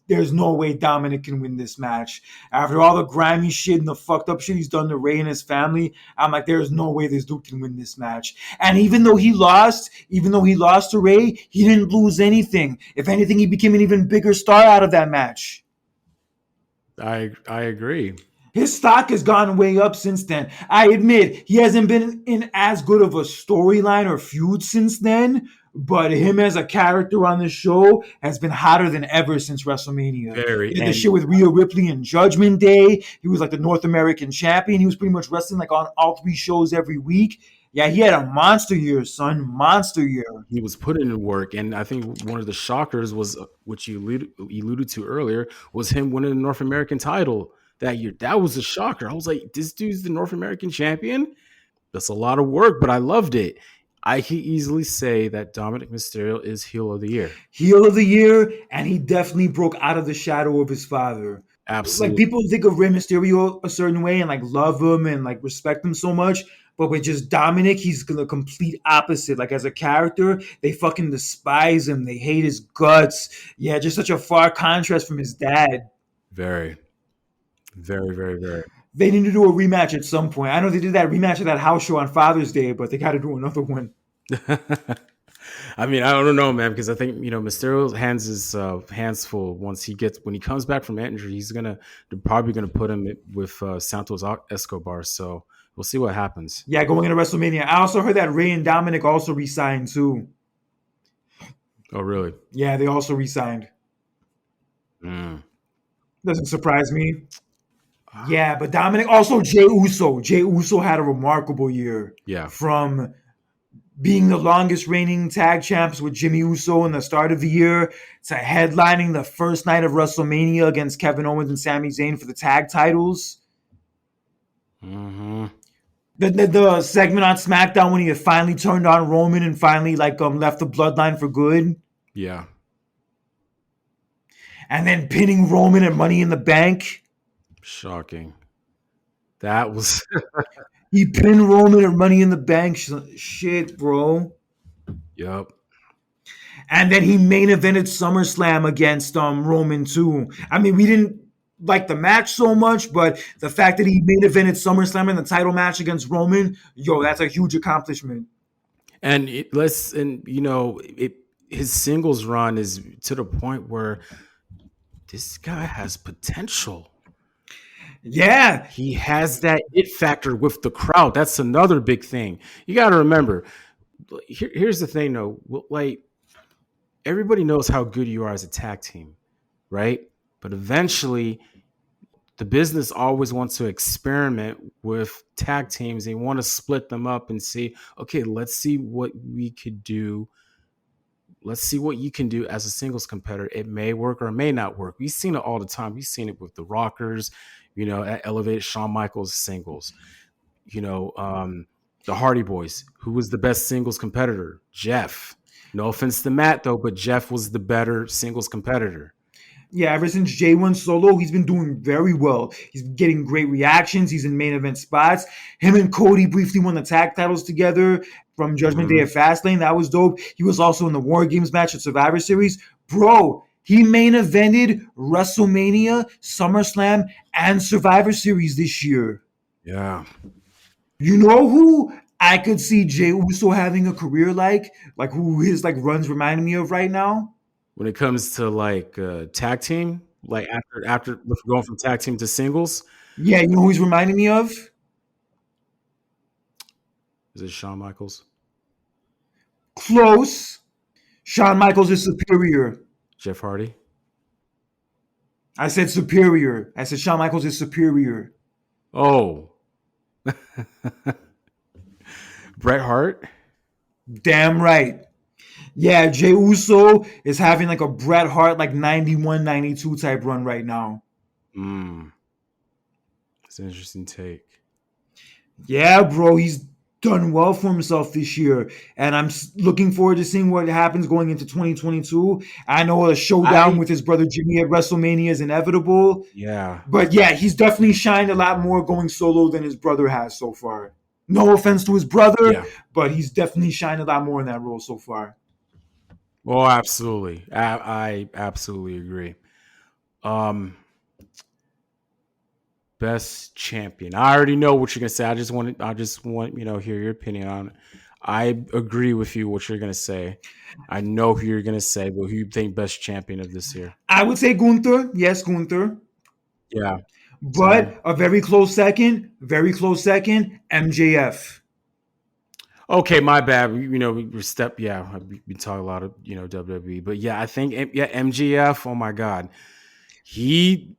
there's no way Dominic can win this match. After all the grimy shit and the fucked up shit he's done to Ray and his family, I'm like, there's no way this dude can win this match. And even though he lost to Ray, he didn't lose anything. If anything, he became an even bigger star out of that match. I agree. His stock has gone way up since then. I admit he hasn't been in as good of a storyline or feud since then, but him as a character on the show has been hotter than ever since WrestleMania. Very. He had the And shit with Rhea Ripley and Judgment Day. He was like the North American champion. He was pretty much wrestling like on all three shows every week. Yeah, he had a monster year, son. Monster year. he was putting in work. And I think one of the shockers was, which you alluded to earlier, was him winning the North American title that year. That was a shocker. I was like, this dude's the North American champion? That's a lot of work, but I loved it. I can easily say that Dominic Mysterio is heel of the year. Heel of the year, and he definitely broke out of the shadow of his father. Like Absolutely. people think of Rey Mysterio a certain way and like love him and like respect him so much, but with just Dominic, he's the complete opposite. Like as a character, they fucking despise him. They hate his guts. Yeah, just such a far contrast from his dad. Very, very, very, very. They need to do a rematch at some point. I know they did that rematch at that house show on Father's Day, but they got to do another one. I mean, I don't know, man, because I think Mysterio's hands is hands full. When he comes back from injury, they're probably gonna put him with Santos Escobar. So we'll see what happens. Yeah, going into WrestleMania. I also heard that Ray and Dominic also re-signed too. Oh, really? Yeah, they also re-signed. Mm. Doesn't surprise me. Yeah, but Dominic also Jey Uso. Jey Uso had a remarkable year Yeah. from being the longest reigning tag champs with Jimmy Uso in the start of the year to headlining the first night of WrestleMania against Kevin Owens and Sami Zayn for the tag titles. Mm-hmm. The segment on SmackDown when he had finally turned on Roman and finally left the bloodline for good. Yeah. And then pinning Roman at Money in the Bank. Shocking. That was He pinned Roman at Money in the Bank. Shit, bro. Yep. And then he main evented SummerSlam against Roman too. I mean, we didn't like the match so much, but the fact that he main evented SummerSlam in the title match against Roman, that's a huge accomplishment. And his singles run is to the point where this guy has potential. Yeah. He has that it factor with the crowd. That's another big thing. You got to remember, here's the thing though, like everybody knows how good you are as a tag team, right? But eventually the business always wants to experiment with tag teams. They want to split them up and see, okay, let's see what we could do. Let's see what you can do as a singles competitor. It may work or it may not work. We've seen it all the time. We've seen it with the Rockers, at Elevated Shawn Michaels singles. The Hardy Boys. Who was the best singles competitor? Jeff. No offense to Matt, though, but Jeff was the better singles competitor. Yeah, ever since Jay went solo, he's been doing very well. He's getting great reactions. He's in main event spots. Him and Cody briefly won the tag titles together from Judgment Day at Fastlane. That was dope. He was also in the War Games match at Survivor Series. Bro, he main evented WrestleMania, SummerSlam, and Survivor Series this year. Yeah. You know who I could see Jey Uso having a career like who his runs reminding me of right now? When it comes to tag team, like after going from tag team to singles. Yeah, you know who he's reminding me of? Is it Shawn Michaels? Close. Shawn Michaels is superior. Jeff Hardy? I said superior. I said Shawn Michaels is superior. Oh. Bret Hart? Damn right. Yeah, Jey Uso is having a Bret Hart 91, 92 type run right now. That's an interesting take. Yeah, bro, he's done well for himself this year, and I'm looking forward to seeing what happens going into 2022. I know a showdown with his brother Jimmy at WrestleMania is inevitable. Yeah. But yeah, he's definitely shined a lot more going solo than his brother has so far. No offense to his brother, but he's definitely shined a lot more in that role so far. Oh, absolutely. I absolutely agree. Best champion. I already know what you're gonna say. I just want hear your opinion on it. I agree with you what you're gonna say. I know who you're gonna say, but who you think best champion of this year? I would say Gunther. Yes, Gunther. Yeah. Same. But a very close second, MJF. Okay, my bad. We step. Yeah, we talk a lot of WWE, but yeah, I think yeah MGF. Oh my God, he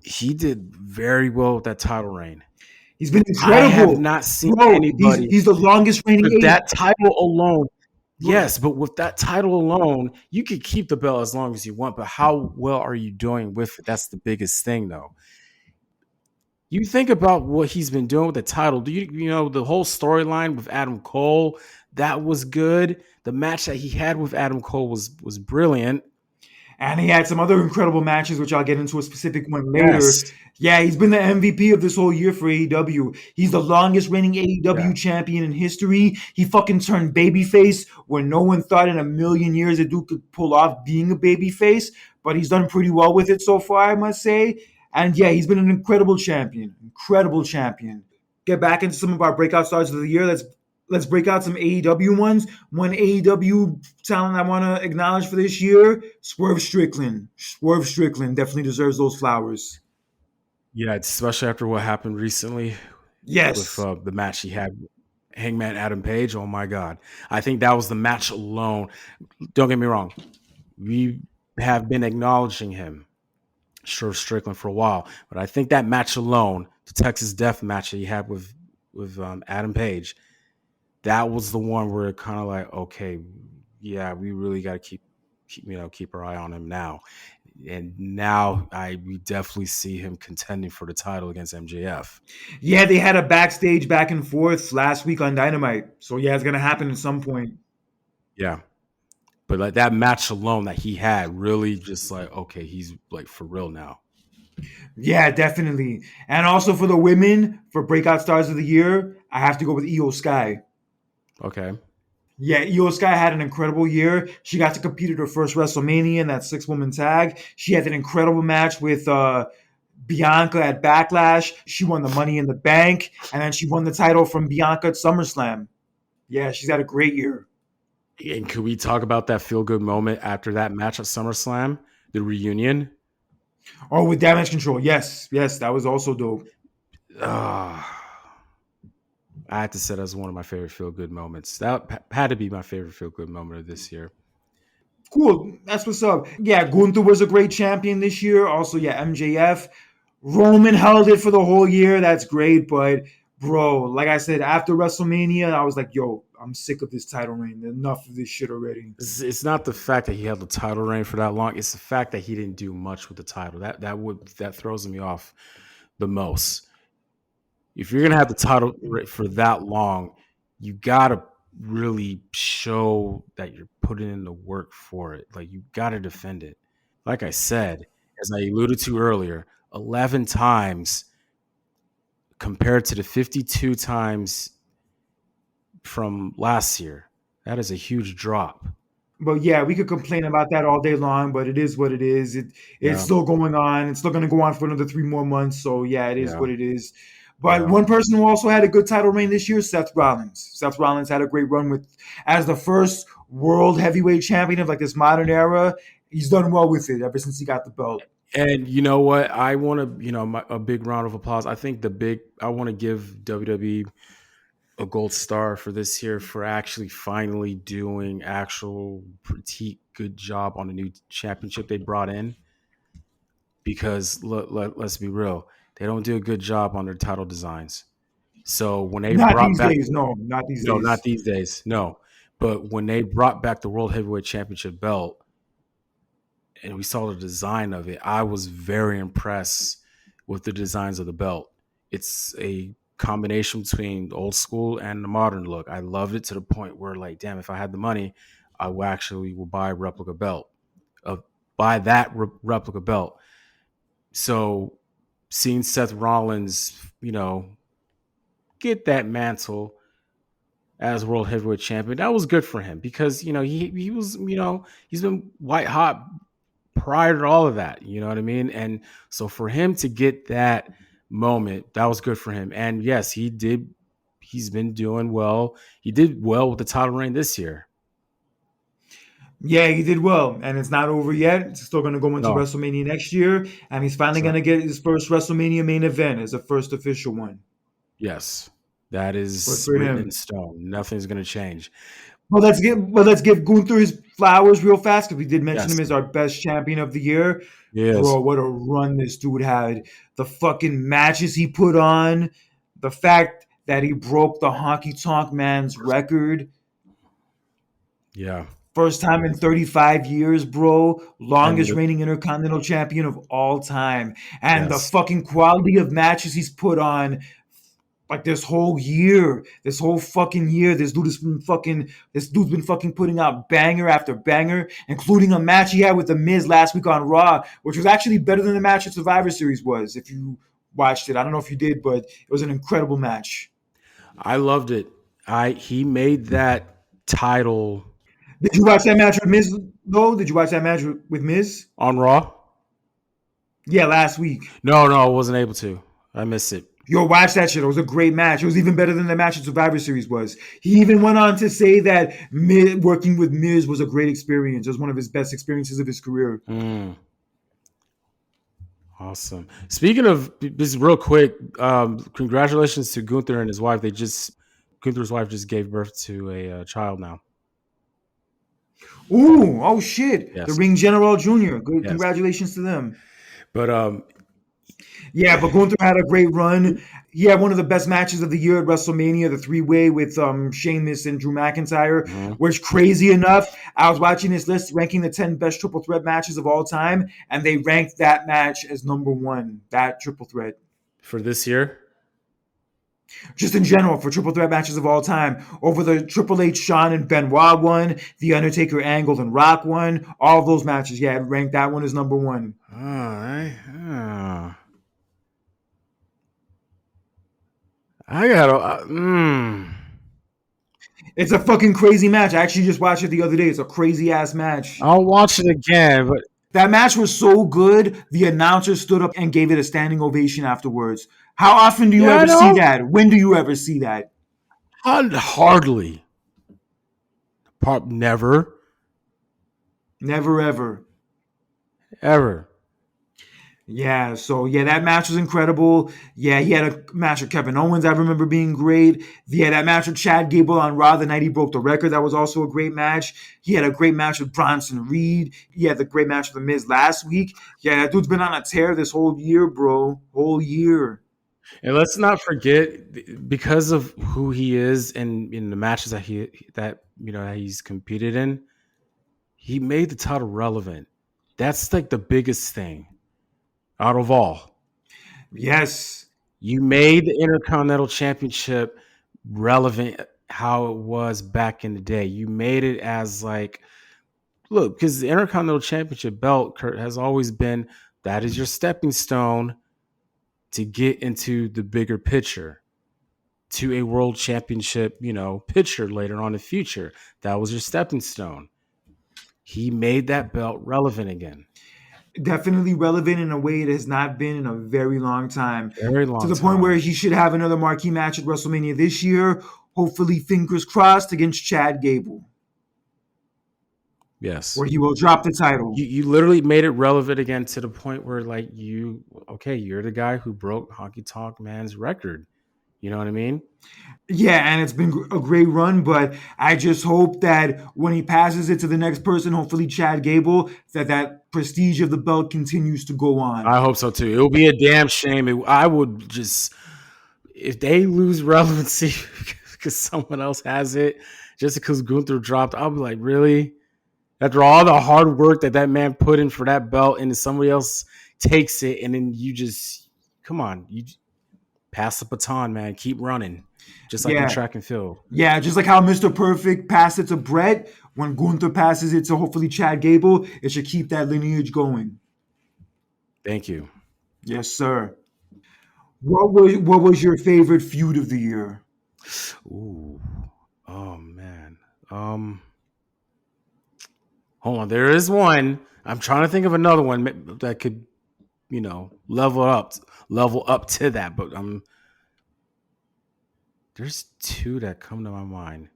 he did very well with that title reign. He's been I have incredible. not seen Bro, anybody he's the longest reigning with A. that title alone. Bro, Yes, but with that title alone, you could keep the belt as long as you want. But how well are you doing with it? That's the biggest thing, though. You think about what he's been doing with the title. Do you know the whole storyline with Adam Cole? That was good. The match that he had with Adam Cole was brilliant. and he had some other incredible matches, which I'll get into a specific one later. Yes. Yeah, he's been the MVP of this whole year for AEW. He's the longest reigning Yeah. AEW champion in history. He fucking turned babyface when no one thought in a million years a dude could pull off being a babyface, but he's done pretty well with it so far, I must say. And yeah, he's been an incredible champion. Incredible champion. Get back into some of our breakout stars of the year. Let's break out some AEW ones. One AEW talent I want to acknowledge for this year, Swerve Strickland. Swerve Strickland definitely deserves those flowers. Yeah, especially after what happened recently with Yes. the match he had Hangman Adam Page. Oh my God. I think that was the match alone. Don't get me wrong. We have been acknowledging him, sure, Strickland, for a while, but I think that match alone, the Texas Death match that he had with Adam Page, that was the one where it kind of like, okay, yeah, we really got to keep our eye on him now. And now we definitely see him contending for the title against MJF. Yeah, they had a backstage back and forth last week on Dynamite. So yeah, it's gonna happen at some point. Yeah. But like that match alone that he had really just like, okay, he's like for real now. Yeah, definitely. And also for the women, for breakout stars of the year, I have to go with Io Sky. Okay. Yeah, Io Sky had an incredible year. She got to compete at her first WrestleMania in that six-woman tag. She had an incredible match with Bianca at Backlash. She won the Money in the Bank, and then she won the title from Bianca at SummerSlam. Yeah, she's had a great year. And could we talk about that feel good moment after that match at SummerSlam, the reunion? Oh, with Damage Control. Yes, yes, that was also dope. Uh, I had to say that's one of my favorite feel good moments. That had to be my favorite feel good moment of this year. Cool. That's what's up. Yeah, Gunther was a great champion this year. Also, yeah, MJF. Roman held it for the whole year. That's great. But, bro, like I said, after WrestleMania, I was like, yo, I'm sick of this title reign. Enough of this shit already. It's not the fact that he held the title reign for that long. It's the fact that he didn't do much with the title. That throws me off the most. If you're gonna have the title for that long, you gotta really show that you're putting in the work for it. Like you gotta defend it. Like I said, as I alluded to earlier, 11 times compared to the 52 times from last year. That is a huge drop. But yeah, we could complain about that all day long, but it is what it is. It's Yeah, still going on. It's still going to go on for another 3 more months. So yeah, it is yeah, what it is. But yeah. one person who also had a good title reign this year, Seth Rollins. Seth Rollins had a great run with as the first world heavyweight champion of like this modern era. He's done well with it ever since he got the belt. And you know what? I want to, a big round of applause. I think I want to give WWE a gold star for this year for actually finally doing actual pretty good job on the new championship they brought in. Because let's be real, they don't do a good job on their title designs. So when they Not brought these back, days, no, not these no, not days. these days, no. But when they brought back the World Heavyweight Championship belt, and we saw the design of it, I was very impressed with the designs of the belt. It's a combination between the old school and the modern look. I loved it to the point where, like, damn, if I had the money, I would actually will buy a replica belt. Buy that replica belt. So seeing Seth Rollins, get that mantle as world heavyweight champion, that was good for him because he was he's been white hot prior to all of that. You know what I mean? And so for him to get that moment, that was good for him. And yes, he did. He's been doing well. He did well with the title reign this year. Yeah, he did well, and it's not over yet. It's still going to go into No, WrestleMania next year, and he's finally it's going not. to get his first WrestleMania main event as the first official one. Yes, that Good is for written in him. stone. Nothing's going to change. But let's give Gunther his flowers real fast because we did mention Yes, him as our best champion of the year. yes, Bro, what a run this dude had! The fucking matches he put on, the fact that he broke the Honky Tonk Man's record. yeah, First time in 35 years, bro. and Longest reigning Intercontinental Champion of all time. And the yes, fucking quality of matches he's put on, like this whole year, this whole fucking year, this dude's been fucking putting out banger after banger, including a match he had with The Miz last week on Raw, which was actually better than the match at Survivor Series was, if you watched it. I don't know if you did, but it was an incredible match. I loved it. I He made that title Did you watch that match with Miz, though? Did you watch that match with Miz? on Raw. Yeah, last week. No, I wasn't able to. I missed it. Yo, watch that shit. It was a great match. It was even better than the match at Survivor Series was. He even went on to say that working with Miz was a great experience. It was one of his best experiences of his career. Mm, awesome. Speaking of this, real quick, congratulations to Gunther and his wife. Gunther's wife just gave birth to a child now. Ooh, oh shit. The Yes, Ring General Jr. Good, yes. congratulations to them. But Yeah, but Gunther had a great run. He had one of the best matches of the year at WrestleMania, the three-way with Sheamus and Drew McIntyre, mhm. which crazy enough, I was watching this list ranking the 10 best triple threat matches of all time, and they ranked that match as number one, that triple threat. For this year, Just in general, for triple threat matches of all time, over the Triple H, Shawn, and Benoit one, the Undertaker, Angle, and Rock one, all of those matches, yeah, ranked that one as number one. I gotta. It's a fucking crazy match. I actually just watched it the other day. It's a crazy ass match. I'll watch it again, but That match was so good, the announcer stood up and gave it a standing ovation afterwards. How often do you yeah, I ever see know. that? When do you ever see that? Hardly. Never, Never ever. ever. Yeah, so yeah, that match was incredible. Yeah, he had a match with Kevin Owens, I remember being great. Yeah, that match with Chad Gable on Raw the night he broke the record, that was also a great match. He had a great match with Bronson Reed. He had the great match with The Miz last week. Yeah, that dude's been on a tear this whole year, bro. Whole year. And let's not forget, because of who he is and in the matches that he's competed in, he made the title relevant. That's like the biggest thing out of all. Yes. You made the Intercontinental Championship relevant how it was back in the day. You made it as like, look, because the Intercontinental Championship belt, Kurt, has always been that is your stepping stone to get into the bigger picture, to a world championship, picture later on in the future. That was your stepping stone. He made that belt relevant again. Definitely relevant in a way it has not been in a very long time. Very To long the point where time. he should have another marquee match at WrestleMania this year. Hopefully, fingers crossed, against Chad Gable, Yes. where he will drop the title. You literally made it relevant again to the point where like you're the guy who broke Honky Tonk Man's record. You know what I mean? Yeah, and it's been a great run, but I just hope that when he passes it to the next person, hopefully Chad Gable, that prestige of the belt continues to go on. I hope so too. It will be a damn shame. I would just, if they lose relevancy because someone else has it, just because Gunther dropped, I'll be like, really? After all the hard work that man put in for that belt, and then somebody else takes it, and then you just come on, you pass the baton, man. Keep running, just like in Yeah, track and field. yeah, just like how Mr. Perfect passed it to Brett, when Gunther passes it to hopefully Chad Gable, it should keep that lineage going. Thank you. Yes, sir. What was your favorite feud of the year? Ooh, oh man. Hold on. There is one. I'm trying to think of another one that could, level up to that. But there's two that come to my mind.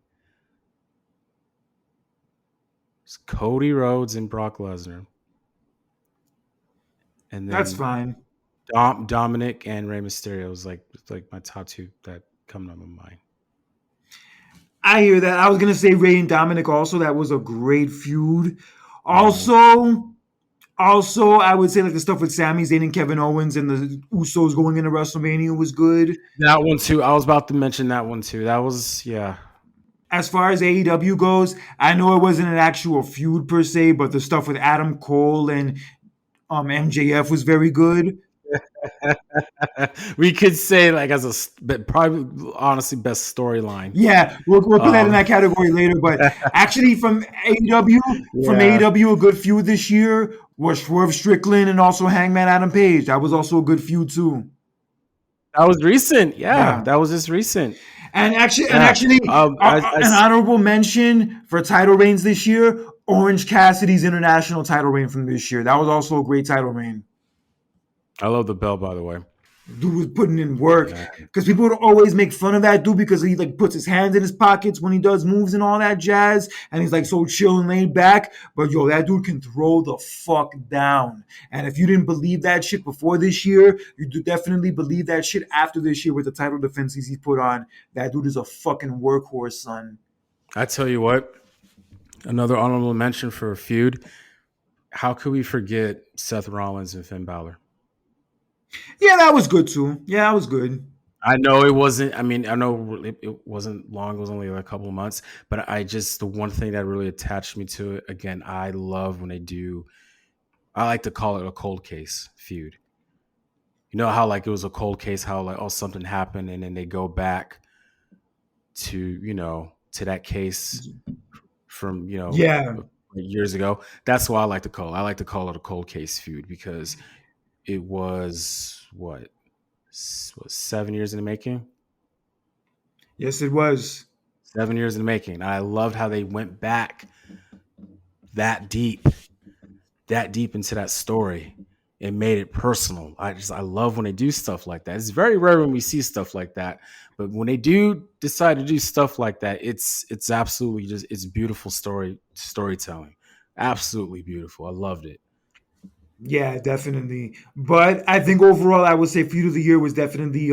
It's Cody Rhodes and Brock Lesnar, and That's then fine. Dominic and Rey Mysterio is like my top two that come to my mind. I hear that. I was gonna say Ray and Dominic also. That was a great feud. Mhm. Also, I would say like the stuff with Sami Zayn and Kevin Owens and the Usos going into WrestleMania was good. That one too. I was about to mention that one too. That was yeah. As far as AEW goes, I know it wasn't an actual feud per se, but the stuff with Adam Cole and MJF was very good. We could say like as but probably honestly best storyline. Yeah, we'll put that in Um, that category later. But actually, from AEW, yeah, a good feud this year was Swerve Strickland and also Hangman Adam Page. That was also a good feud too. that was recent. Yeah, Yeah, that was just recent. and Yeah. actually, an As honorable mention for title reigns this year: Orange Cassidy's international title reign from this year. That was also a great title reign. I love the bell, by the way. Dude was putting in work Yeah. because people would always make fun of that dude because he like puts his hands in his pockets when he does moves and all that jazz, and he's like so chill and laid back. But yo, that dude can throw the fuck down. And if you didn't believe that shit before this year, you do definitely believe that shit after this year with the title defenses he put on. That dude is a fucking workhorse, son. I tell you what, another honorable mention for a feud. How could we forget Seth Rollins and Finn Balor? Yeah, that was good too. Yeah, that was good. I know it wasn't. I mean, I know it wasn't long. It was only like a couple of months. But I just the one thing that really attached me to it. Again, I love when they do. I like to call it a cold case feud. You know how like it was a cold case, how like oh something happened, and then they go back to to that case from Yeah. years ago. That's why I like to call. I like to call it a cold case feud because it was what 7 years in the making. Yes, it was. 7 years in the making. I loved how they went back that deep, that deep into that story and made it personal. I love when they do stuff like that. It's very rare when we see stuff like that, but when they do decide to do stuff like that, it's absolutely just it's beautiful storytelling. Absolutely beautiful. I loved it. Yeah, definitely. But I think overall, I would say feud of the year was definitely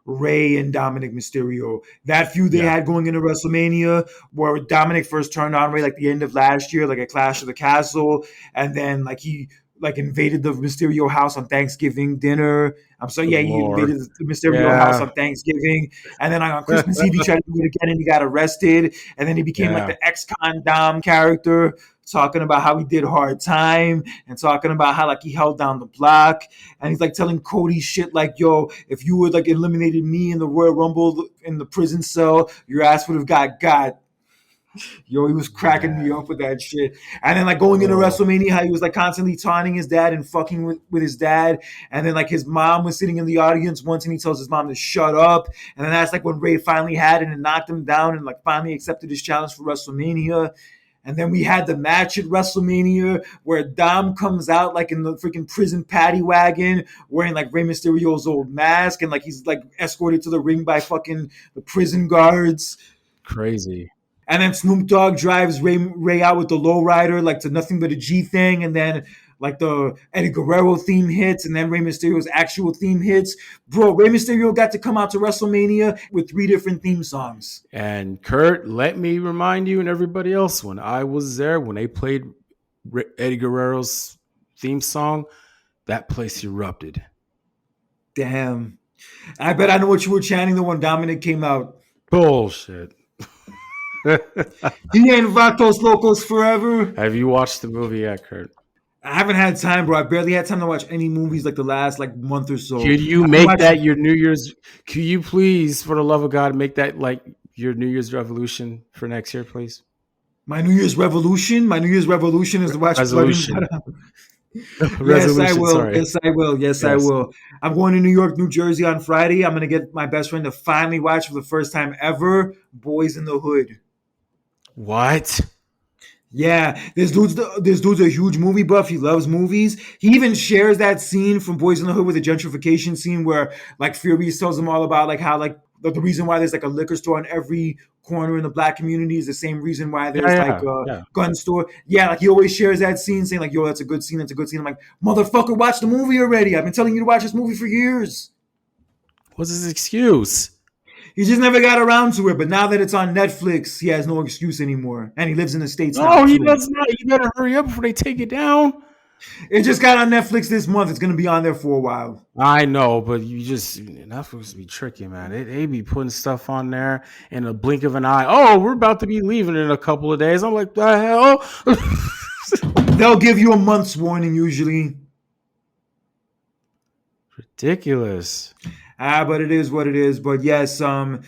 Ray and Dominic Mysterio. That feud they Yeah, had going into WrestleMania, where Dominic first turned on Ray like the end of last year, like a Clash of the Castle, and then like he like invaded the Mysterio house on Thanksgiving dinner. I'm sorry, good yeah, he lord. invaded the Mysterio house Yeah, on Thanksgiving, and then on Christmas Eve he tried to do it again and he got arrested, and then he became like yeah. the ex-con Dom character, talking about how he did hard time and talking about how like he held down the block, and he's like telling Cody shit like, yo, if you would like eliminated me in the Royal Rumble in the prison cell, your ass would have got. Yo, he was cracking me Man. up with that shit. And then like going into Oh, WrestleMania, how he was like constantly taunting his dad and fucking with his dad. And then like his mom was sitting in the audience once and he tells his mom to shut up. And then that's like when Ray finally had it and knocked him down and like finally accepted his challenge for WrestleMania. And then we had the match at WrestleMania where Dom comes out like in the freaking prison paddy wagon wearing like Rey Mysterio's old mask and like he's like escorted to the ring by fucking the prison guards. crazy. And then Snoop Dogg drives Ray out with the lowrider like to nothing but a G thing. And then like the Eddie Guerrero theme hits and then Rey Mysterio's actual theme hits. Bro, Rey Mysterio got to come out to WrestleMania with 3 different theme songs. And Kurt, let me remind you and everybody else when I was there, when they played Eddie Guerrero's theme song, that place erupted. Damn. I bet I know what you were chanting the when Dominic came out. Bullshit. He ain't Vatos Locos forever. Have you watched the movie yet, Kurt? I haven't had time, bro. I barely had time to watch any movies like the last like month or so. Could you I've been make watching that your New Year's? Could you please, for the love of God, make that like your New Year's revolution for next year, please? my New Year's revolution. My New Year's revolution is to watch Blood and Resolution. Yes, I Resolution, will. sorry. Yes, I will. Yes, I Yes. will. I'm going to New York, New Jersey on Friday. I'm going to get my best friend to finally watch for the first time ever Boys in the Hood. What? Yeah, this dude's a huge movie buff. He loves movies. He even shares that scene from Boys in the Hood with the gentrification scene where like Furious tells him all about like how like the reason why there's like a liquor store on every corner in the black community is the same reason why Yeah, there's like yeah, a yeah. gun store. Yeah, like he always shares that scene saying like, yo, that's a good scene, that's a good scene. I'm like, motherfucker, watch the movie already. I've been telling you to watch this movie for years. What's his excuse? He just never got around to it, but now that it's on Netflix, he has no excuse anymore. And he lives in the States now No, he too. does not. You better hurry up before they take it down. It just got on Netflix this month. It's gonna be on there for a while. I know, but you just Netflix be tricky, man. They be putting stuff on there in a blink of an eye. Oh, we're about to be leaving in a couple of days. I'm like, the hell? They'll give you a month's warning usually. Ridiculous. But it is what it is. But yes, and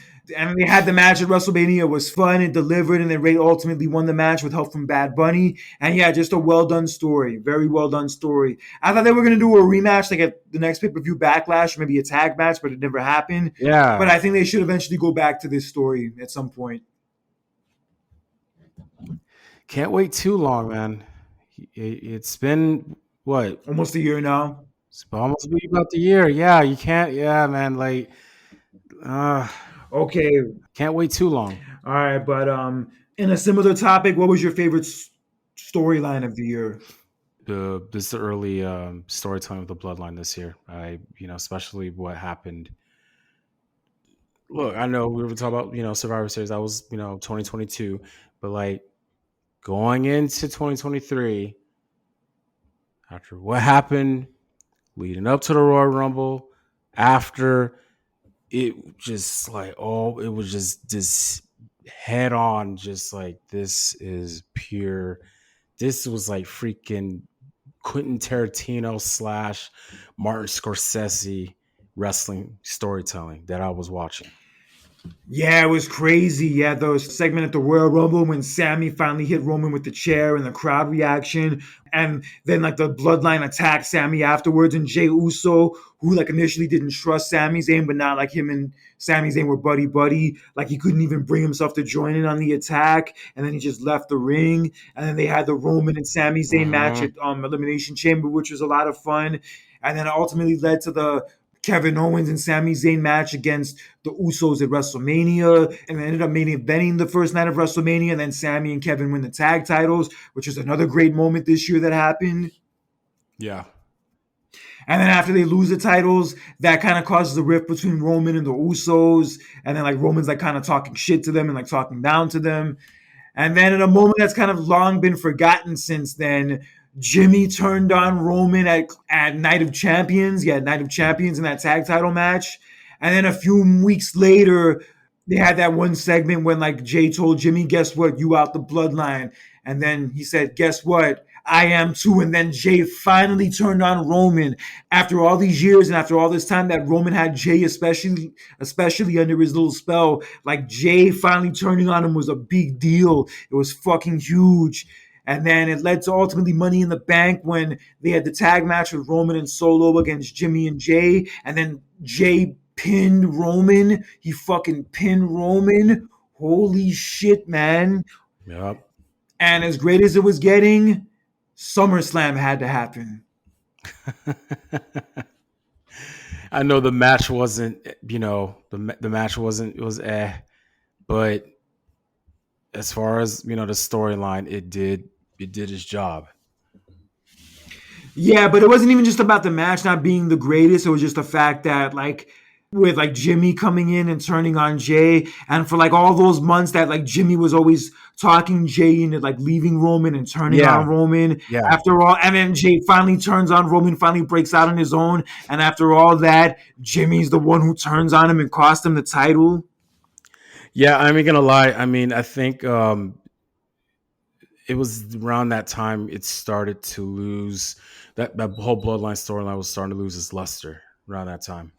they had the match at WrestleMania. It was fun. It delivered, and then Ray ultimately won the match with help from Bad Bunny. And yeah, just a well done story. Very well done story. I thought they were gonna do a rematch like at the next pay-per-view Backlash, maybe a tag match, but it never happened. But Yeah. I think they should eventually go back to this story at some point. Can't wait too long, man. It's been what? Almost a year now. It's almost be about the year. Yeah, you can't. Yeah, man. Like, uh, Okay. can't wait too long. All right, but in a similar topic, what was your favorite storyline of the year? The early storytelling of the bloodline this year. Especially what happened. Look, I know we were talking about Survivor Series. That was 2022, but like going into 2023, after what happened leading up to the Royal Rumble, after it just like it was just this head on, just like this is pure. This was like freaking Quentin Tarantino / Martin Scorsese wrestling storytelling that I was watching. Yeah, it was crazy. Yeah, those segment at the Royal Rumble when Sammy finally hit Roman with the chair and the crowd reaction, and then like the Bloodline attacked Sammy afterwards, and Jey Uso, who like initially didn't trust Sami Zayn, but now like him and Sami Zayn were buddy buddy. Like he couldn't even bring himself to join in on the attack, and then he just left the ring. And then they had the Roman and Sami Zayn match Mm-hmm. at Elimination Chamber, which was a lot of fun, and then it ultimately led to the Kevin Owens and Sami Zayn match against the Usos at WrestleMania, and they ended up main eventing the first night of WrestleMania. And then Sami and Kevin win the tag titles, which is another great moment this year that happened. Yeah. And then after they lose the titles, that kind of causes a rift between Roman and the Usos. And then like Roman's like kind of talking shit to them and like talking down to them. And then in a moment that's kind of long been forgotten since then, Jimmy turned on Roman at Night of Champions. Yeah, Night of Champions in that tag title match. And then a few weeks later, they had that one segment when like Jay told Jimmy, guess what? You out the bloodline. And then he said, guess what? I am too. And then Jay finally turned on Roman after all these years and after all this time that Roman had Jay, especially under his little spell. Like Jay finally turning on him was a big deal. It was fucking huge. And then it led to ultimately Money in the Bank when they had the tag match with Roman and Solo against Jimmy and Jay. And then Jay pinned Roman. He fucking pinned Roman. Holy shit, man. Yep. And as great as it was getting, SummerSlam had to happen. I know the match wasn't, the match wasn't, it was but as far as, the storyline, it did its job. Yeah, but it wasn't even just about the match not being the greatest. It was just the fact that like with like Jimmy coming in and turning on Jay, and for like all those months that like Jimmy was always talking Jay into like leaving Roman and turning Yeah. on Roman. Yeah. After all, and then Jay finally turns on Roman, finally breaks out on his own, and after all that, Jimmy's the one who turns on him and cost him the title. Yeah. I'm not going to lie. I mean, I think it was around that time it started to lose that whole bloodline storyline was starting to lose its luster around that time.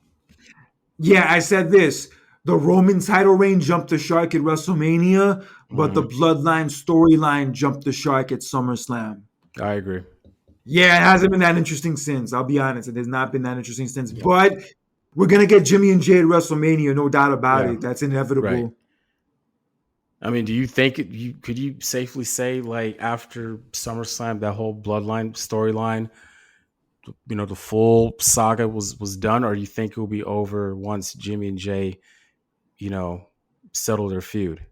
Yeah, I said this. The Roman title reign jumped the shark at WrestleMania, but the Bloodline storyline jumped the shark at SummerSlam. I agree. Yeah, it hasn't been that interesting since. I'll be honest. It has not been that interesting since. Yeah. But we're going to get Jimmy and Jay at WrestleMania, no doubt about it. That's inevitable. Right. I mean, do you think could you safely say like after SummerSlam, that whole Bloodline storyline, the full saga was done, or do you think it will be over once Jimmy and Jay settle their feud?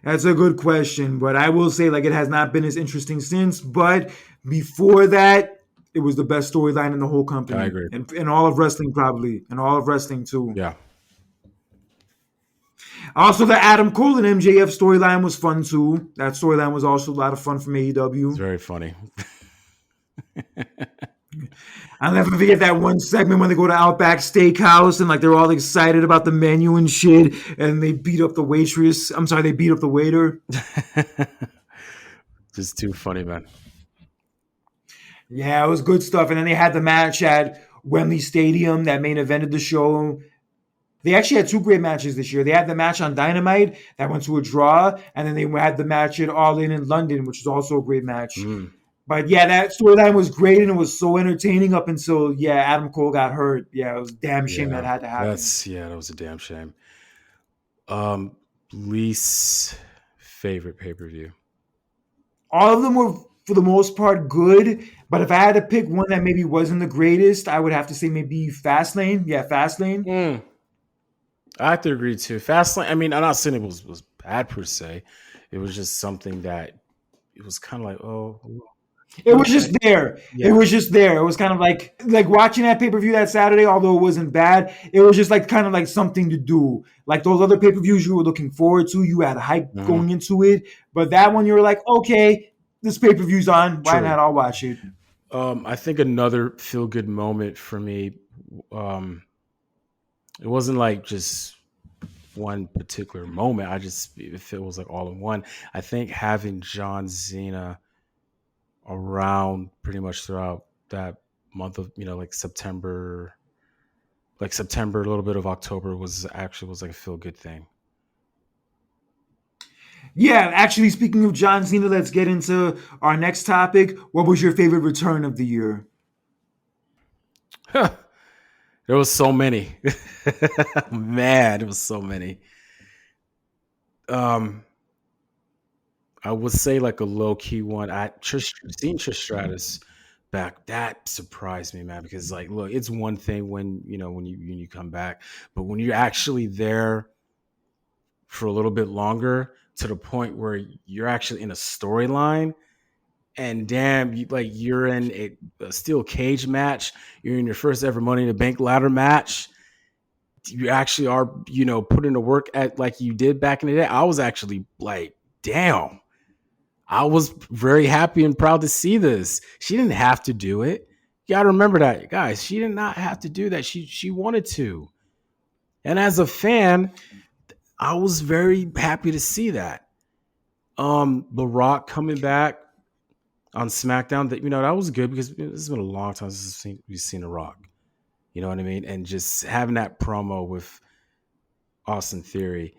That's a good question, but I will say like it has not been as interesting since. But before that, it was the best storyline in the whole I company agree. and in all of wrestling, probably, and all of wrestling too. Yeah, Also, the Adam Cole and MJF storyline was fun too. That storyline was also a lot of fun from it's AEW. very funny. I'll never forget that one segment when they go to Outback Steakhouse and like they're all excited about the menu and shit, and they beat up the waitress. I'm sorry, they beat up the waiter. Just too funny, man. Yeah, it was good stuff. And then they had the match at Wembley Stadium that main evented the show. They actually had two great matches this year. They had the match on Dynamite that went to a draw, and then they had the match at All In London, which was also a great match. Mm, But yeah, that storyline was great and it was so entertaining up until Adam Cole got hurt. Yeah, it was a damn shame that yeah, had to happen. that was a damn shame. Um, Least favorite pay per view. All of them were for the most part good, but if I had to pick one that maybe wasn't the greatest, I would have to say maybe Fastlane. Yeah, Fastlane. Mm, I have to agree too. Fastlane. I mean, I'm not saying it was bad per se. It was just something that it was kind of like, oh, It was okay, just there. It yeah. was just there. It was kind of like watching that pay per view that Saturday. Although it wasn't bad, it was just like kind of like something to do. Like those other pay per views you were looking forward to, you had hype Mhm. going into it. But that one you were like, okay, this pay per view's on. Why True. not? I'll watch it. I think another feel good moment for me. Um, it wasn't like just one particular moment. If it was like all in one. I think having John Cena around pretty much throughout that month of like September, a little bit of October was like a feel good thing. Yeah, actually, speaking of John Cena, let's get into our next topic. What was your favorite return of the year? There was so many. Man, it was so many. Um, I would say like a low key one. Seeing Trish Stratus back, that surprised me, man. Because like, look, it's one thing when you come back, but when you're actually there for a little bit longer to the point where you're actually in a storyline, and damn, you're in a steel cage match. You're in your first ever Money in the Bank ladder match. You actually are, putting the work at like you did back in the day. I was actually like, damn. I was very happy and proud to see this. She didn't have to do it. You got to remember that, guys. She did not have to do that. She wanted to. And as a fan, I was very happy to see that. The Rock coming back on SmackDown, that was good because this has been a long time since we've seen The Rock. You know what I mean? And just having that promo with Austin Theory.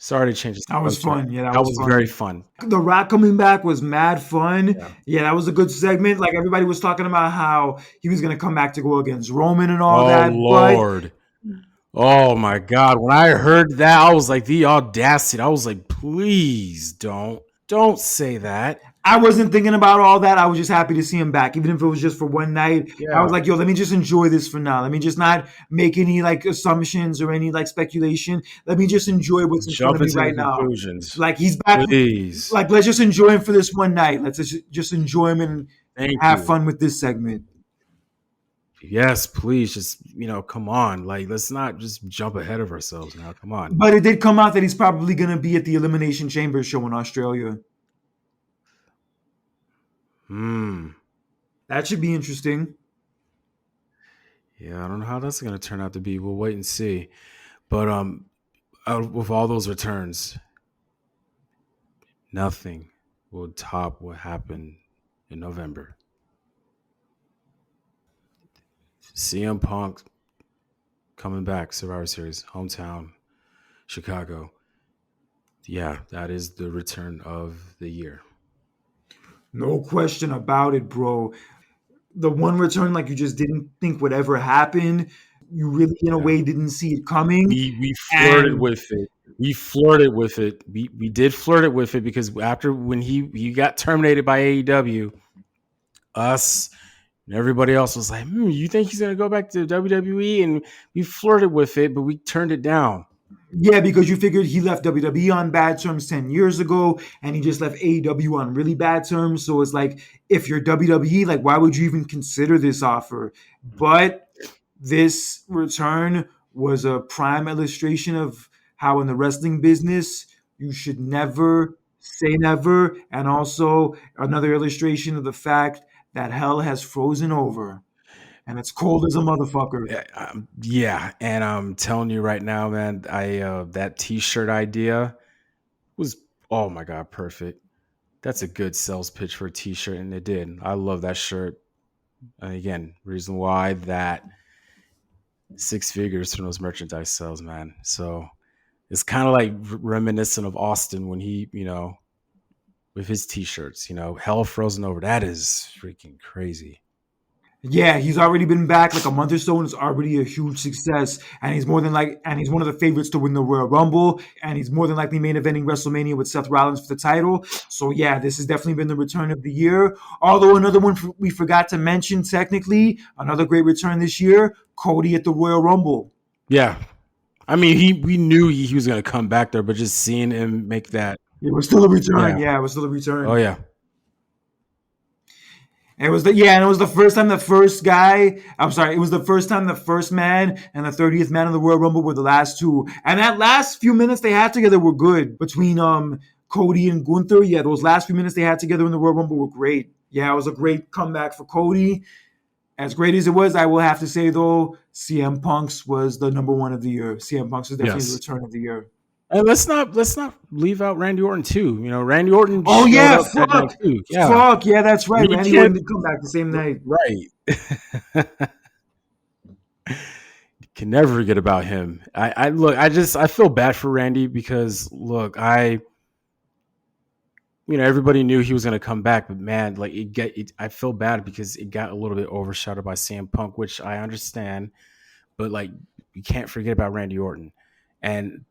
Sorry to change the That was subject. fun. Yeah, that That was was very fun. fun. The Rock coming back was mad fun. Yeah. Yeah, that was a good segment. Like everybody was talking about how he was going to come back to go against Roman and all Oh that. But Lord. Oh my God. When I heard that, I was like, the audacity. I was like, please don't say that. I wasn't thinking about all that. I was just happy to see him back, even if it was just for one night. I was Yeah. like, yo, let me just enjoy this for now. Let me just not make any like assumptions or any like speculation. Let me just enjoy what's in front of Jumping me to the right now. conclusions. Like he's back. Please. Like let's just enjoy him for this one night. Let's just enjoy him and Thank have you. fun with this segment. Yes, please. Just, come on. Like, let's not just jump ahead of ourselves now. Come on. But it did come out that he's probably going to be at the Elimination Chamber show in Australia. Hmm. That should be interesting. Yeah, I don't know how that's going to turn out to be. We'll wait and see. But with all those returns, nothing will top what happened in November. CM Punk coming back, Survivor Series, hometown, Chicago. Yeah, that is the return of the year. No question about it, bro. The one return like you just didn't think would ever happen. You really, in a Yeah. way, didn't see it coming. We flirted And with it. We flirted with it. We did flirt it with it because after when he got terminated by AEW, us, And everybody else was like, you think he's going to go back to WWE? And we flirted with it, but we turned it down. Yeah, because you figured he left WWE on bad terms 10 years ago and he just left AEW on really bad terms. So it's like, if you're WWE, like, why would you even consider this offer? But this return was a prime illustration of how in the wrestling business you should never say never, and also another illustration of the fact that hell has frozen over and it's cold as a motherfucker. Yeah, and I'm telling you right now, man, I that T-shirt idea was, oh my god, perfect. That's a good sales pitch for a T-shirt, and it did. I love that shirt. And again, reason why that six figures from those merchandise sales, man. So it's kind of like reminiscent of Austin when he, with his T-shirts, hell frozen over. That is freaking crazy. Yeah, he's already been back like a month or so, and it's already a huge success. And he's one of the favorites to win the Royal Rumble, and he's more than likely main eventing WrestleMania with Seth Rollins for the title. So yeah, this has definitely been the return of the year. Although another one we forgot to mention, technically, another great return this year, Cody at the Royal Rumble. Yeah, I mean, we knew he was going to come back there, but just seeing him make that, It was still a return. yeah, Yeah, it was still a oh return. yeah, And it was the first time the first guy. I'm sorry, it was the first time the first man and the 30th man of the Royal Rumble were the last two. And that last few minutes they had together were good between Cody and Gunther. Yeah, those last few minutes they had together in the Royal Rumble were great. Yeah, it was a great comeback for Cody. As great as it was, I will have to say though, CM Punk's was the number one of the year. CM Punk's was definitely the yes. return of the year. And let's not leave out Randy Orton too. Randy Orton Oh showed yeah, up that night fuck, too. Yeah, fuck, yeah, that's right. you Randy can't Orton did come back the same night. right. Can never forget about him. I look. I feel bad for Randy because look, everybody knew he was going to come back, but man, like I feel bad because it got a little bit overshadowed by CM Punk, which I understand, but like you can't forget about Randy Orton, and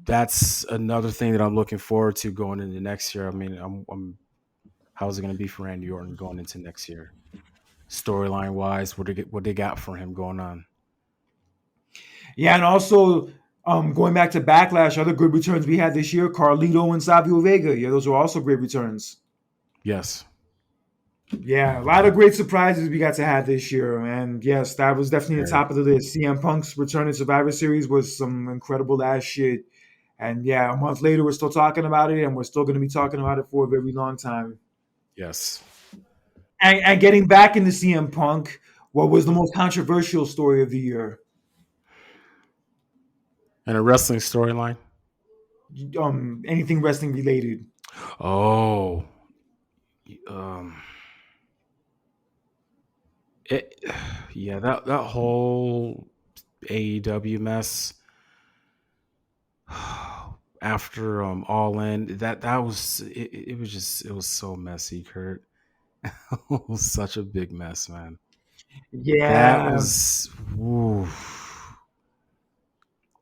that's another thing that I'm looking forward to going into next year. I mean, I'm how's it going to be for Randy Orton going into next year, storyline wise? What they got for him going on? Yeah, and also going back to Backlash, other good returns we had this year, Carlito and Savio Vega. Yeah, those were also great returns. Yes, Yeah, a lot of great surprises we got to have this year. And yes, that was definitely the very. top of the list. CM Punk's return in Survivor Series was some incredible ass shit. And yeah, a month later, we're still talking about it, and we're still going to be talking about it for a very long time. Yes, And getting back into CM Punk, what was the most controversial story of the year? and a wrestling storyline. Anything wrestling related? Oh, um, it, yeah, that whole AEW mess after All In, that was it was just it was so messy, Kurt. It was such a big mess, man. That Yeah. was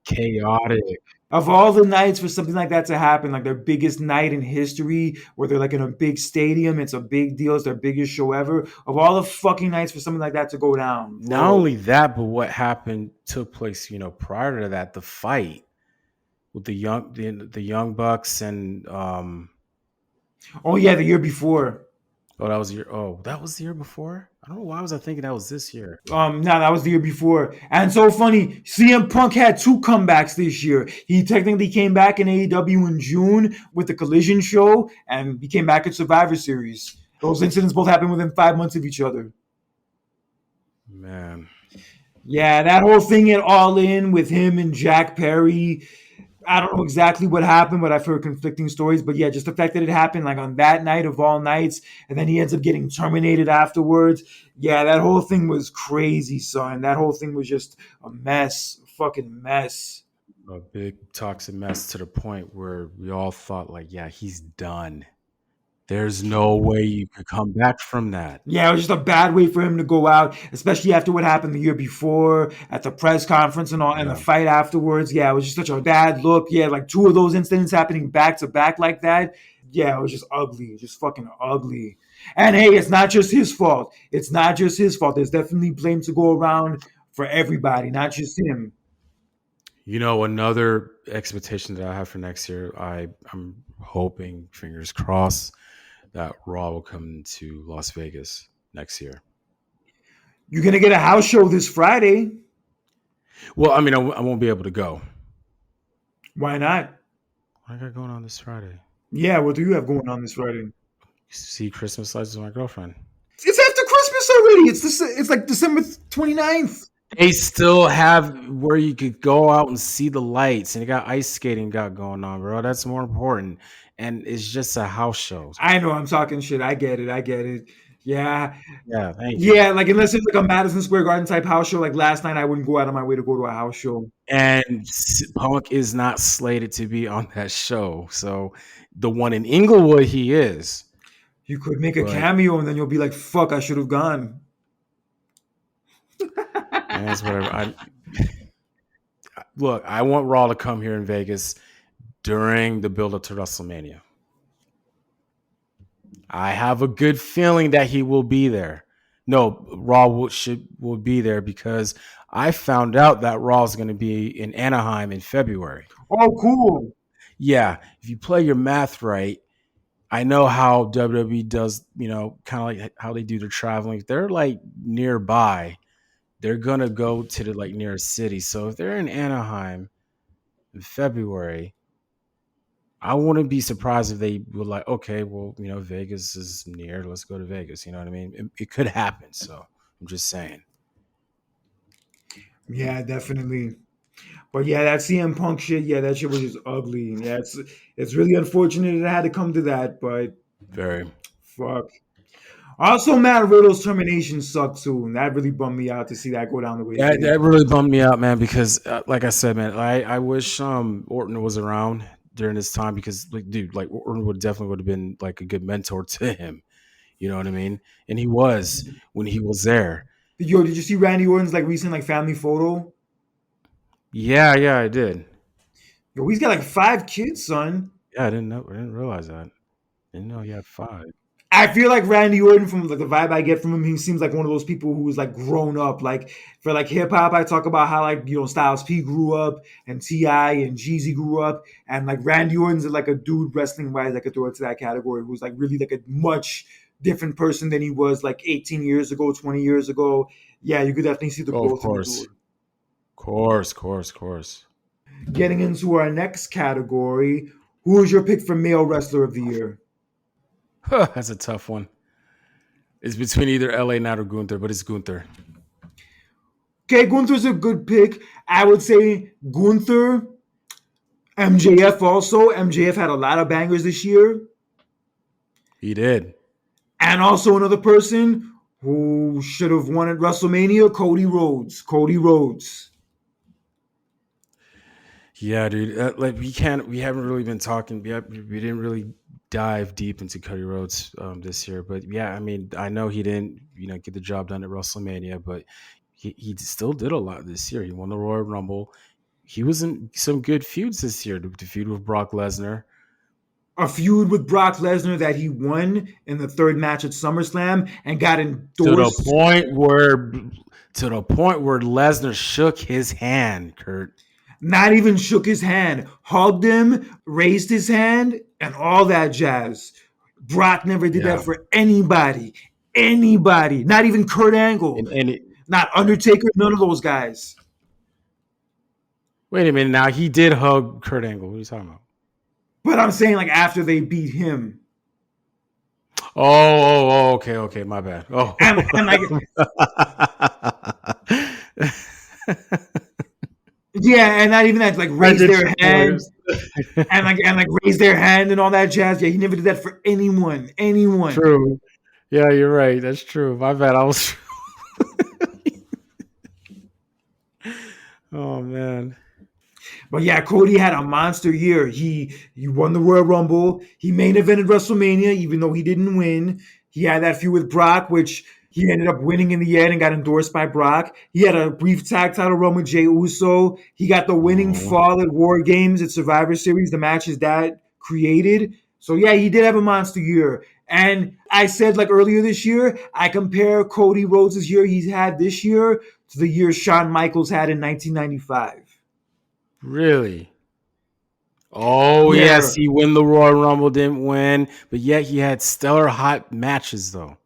chaotic. Of all the nights for something like that to happen, like their biggest night in history, where they're like in a big stadium, it's a big deal, it's their biggest show ever. Of all the fucking nights for something like that to go down, Not bro. only that, but what happened took place, prior to that, the fight with the young bucks and Oh yeah, the year before. that was the year before. I don't know why was I thinking that was this year. No, that was the year before. And so funny, CM Punk had two comebacks this year. He technically came back in AEW in June with the Collision show, and he came back at Survivor Series. Those incidents both happened within 5 months of each other. Man, Yeah, that whole thing at All In with him and Jack Perry. I don't know exactly what happened, but I've heard conflicting stories. But yeah, just the fact that it happened like on that night of all nights, and then he ends up getting terminated afterwards. Yeah, that whole thing was crazy, son. That whole thing was just a mess, a fucking mess. a big toxic mess to the point where we all thought like, yeah, he's done. There's no way you could come back from that. Yeah, it was just a bad way for him to go out, especially after what happened the year before at the press conference and all, and the Yeah. fight afterwards. Yeah, it was just such a bad look. Yeah, like two of those incidents happening back to back like that. Yeah, it was just ugly, just fucking ugly. And hey, it's not just his fault. It's not just his fault. There's definitely blame to go around for everybody, not just him. You know, another expectation that I have for next year, I'm hoping, fingers crossed, that Raw will come to Las Vegas next year. You're gonna get a house show this Friday. Well, I mean, I won't be able to go. Why not? What I got going on this Friday? Yeah, what do you have going on this Friday? See Christmas lights with my girlfriend. It's after Christmas already. It's like December 29th. They still have where you could go out and see the lights, and they got ice skating got going on, bro. That's more important. And it's just a house show. I know I'm talking shit. I get it. I get it. Yeah. Yeah, thank you. Yeah, like unless it's like a Madison Square Garden type house show, like last night I wouldn't go out of my way to go to a house show. And Punk is not slated to be on that show. So the one in Inglewood, he is. You could make a But cameo and then you'll be like, fuck, I should have gone. that's whatever. Look, I want Raw to come here in Vegas during the build up to WrestleMania. I have a good feeling that he will be there. No, Raw will be there because I found out that Raw is going to be in Anaheim in February. Oh, cool. Yeah, if you play your math right, I know how WWE does, kind of like how they do their traveling. If they're like nearby, they're going to go to the like nearest city. So if they're in Anaheim in February, I wouldn't be surprised if they were like, okay, well, Vegas is near. Let's go to Vegas. You know what I mean? It could happen. So I'm just saying. Yeah, definitely. But yeah, that CM Punk shit, yeah, that shit was just ugly. Yeah, it's really unfortunate it had to come to that, but Very. fuck. Also, Matt Riddle's termination sucked too, and that really bummed me out to see that go down the way it That did. really bummed me out, man, because like I said, man, I wish Orton was around during this time because, like, dude, like Orton would have been like a good mentor to him. You know what I mean? And he was when he was there. Yo, did you see Randy Orton's like recent like family photo? Yeah, I did. Yo, he's got like 5 kids, son. Yeah, I didn't know. I didn't realize that. Didn't know he had 5. I feel like Randy Orton, from like the vibe I get from him, he seems like one of those people who's like grown up. Like for like hip hop, I talk about how like Styles P grew up and Ti and Jeezy grew up, and like Randy Orton's like a dude wrestling wise I could throw it to that category who's like really like a much different person than he was like 18 years ago, 20 years ago. Yeah, you could definitely see the Oh, of growth in the course, dude. course. Getting into our next category, who is your pick for male wrestler of the year? That's a tough one. It's between either LA Knight or Gunther, but it's Gunther. Okay, Gunther's a good pick. I would say Gunther, MJF also. MJF had a lot of bangers this year. He did. And also another person who should have won at WrestleMania, Cody Rhodes. Cody Rhodes. Yeah, dude. Like we haven't really been talking. We didn't really dive deep into Cody Rhodes this year, but yeah, I mean, I know he didn't, get the job done at WrestleMania, but he still did a lot this year. He won the Royal Rumble. He was in some good feuds this year. The feud with Brock Lesnar. A feud with Brock Lesnar that he won in the third match at SummerSlam and got endorsed To the point where Lesnar shook his hand, Kurt. Not even shook his hand, hugged him, raised his hand, and all that jazz. Brock never did that for anybody. Anybody. Not even Kurt Angle. Not Undertaker, none of those guys. Wait a minute. Now, he did hug Kurt Angle. What are you talking about? But I'm saying like after they beat him. Okay. My bad. Oh. And like, yeah, and not even that, like raise their hand and like raise their hand and all that jazz. Yeah, he never did that for anyone. True. Yeah, you're right. That's true. My bad. I was. Oh man. But yeah, Cody had a monster year. He won the Royal Rumble. He main evented WrestleMania, even though he didn't win. He had that feud with Brock, which he ended up winning in the end and got endorsed by Brock. He had a brief tag title run with Jey Uso. He got the winning fall at War Games at Survivor Series, the matches that created. So yeah, he did have a monster year. And I said like earlier this year, I compare Cody Rhodes' year he's had this year to the year Shawn Michaels had in 1995. Really? Oh Yeah. yes, he won the Royal Rumble, didn't win, but yet he had stellar hot matches though.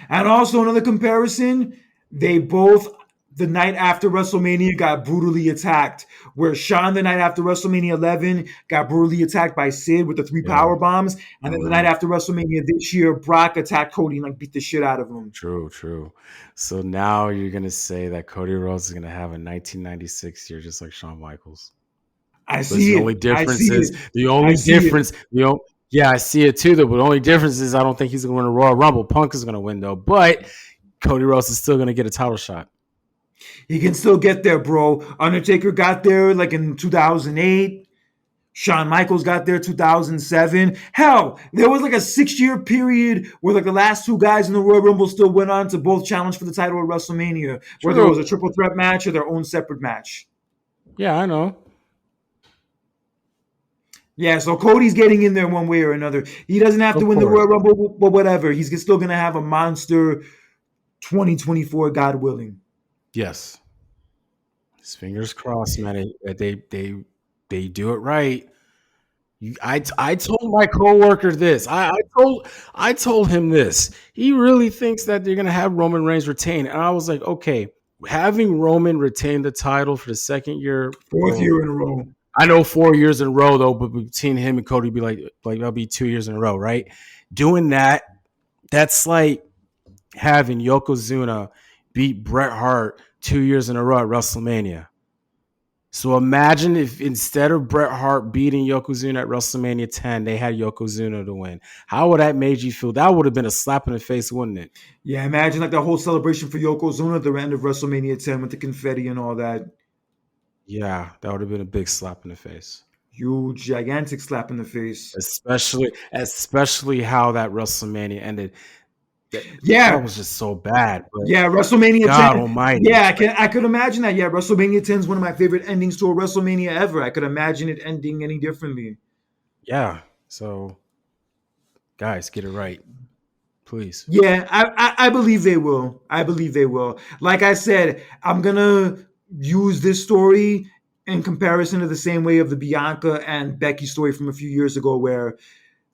And also another comparison, they both the night after WrestleMania got brutally attacked. Where Shawn the night after WrestleMania 11 got brutally attacked by Sid with the three Yeah. power bombs, and then the night Mhm. after WrestleMania this year, Brock attacked Cody and like beat the shit out of him. True, true. So now you're gonna say that Cody Rhodes is gonna have a 1996 year just like Shawn Michaels. I But see the only it. I see difference is it. the I only see it. difference, yeah, I see it too though, but the only difference is I don't think he's gonna win a Royal Rumble. Punk is gonna win though, but Cody Rhodes is still gonna get a title shot. He can still get there, bro. Undertaker got there like in 2008. Shawn Michaels got there 2007. Hell, there was like a 6-year period where like the last two guys in the Royal Rumble still went on to both challenge for the title at WrestleMania, whether it was a True. triple threat match or their own separate match. Yeah, I know. Yeah, so Cody's getting in there one way or another. He doesn't have to Of win the course. Royal Rumble, but whatever. He's still going to have a monster 2024, God willing. Yes. His fingers crossed, man. They do it right. I told my coworker this. I told him this. He really thinks that they're gonna have Roman Reigns retain, and I was like, okay, having Roman retain the title for the second year. Fourth Well, year in a row. I know 4 years in a row though, but between him and Cody, be like that'll be 2 years in a row, right? Doing that, that's like having Yokozuna beat Bret Hart 2 years in a row at WrestleMania. So imagine if instead of Bret Hart beating Yokozuna at WrestleMania 10, they had Yokozuna to win. How would that made you feel? That would have been a slap in the face, wouldn't it? Yeah, imagine like the whole celebration for Yokozuna at the end of WrestleMania 10 with the confetti and all that. Yeah, that would have been a big slap in the face. Huge, gigantic slap in the face. Especially how that WrestleMania ended. That Yeah, was just so bad. But yeah, WrestleMania God 10. Almighty, Yeah, I could imagine that. Yeah, WrestleMania 10 is one of my favorite endings to a WrestleMania ever. I could imagine it ending any differently. yeah. So guys, get it right, please. Yeah, I believe they will. I believe they will. Like I said, I'm gonna use this story in comparison to the same way of the Bianca and Becky story from a few years ago, where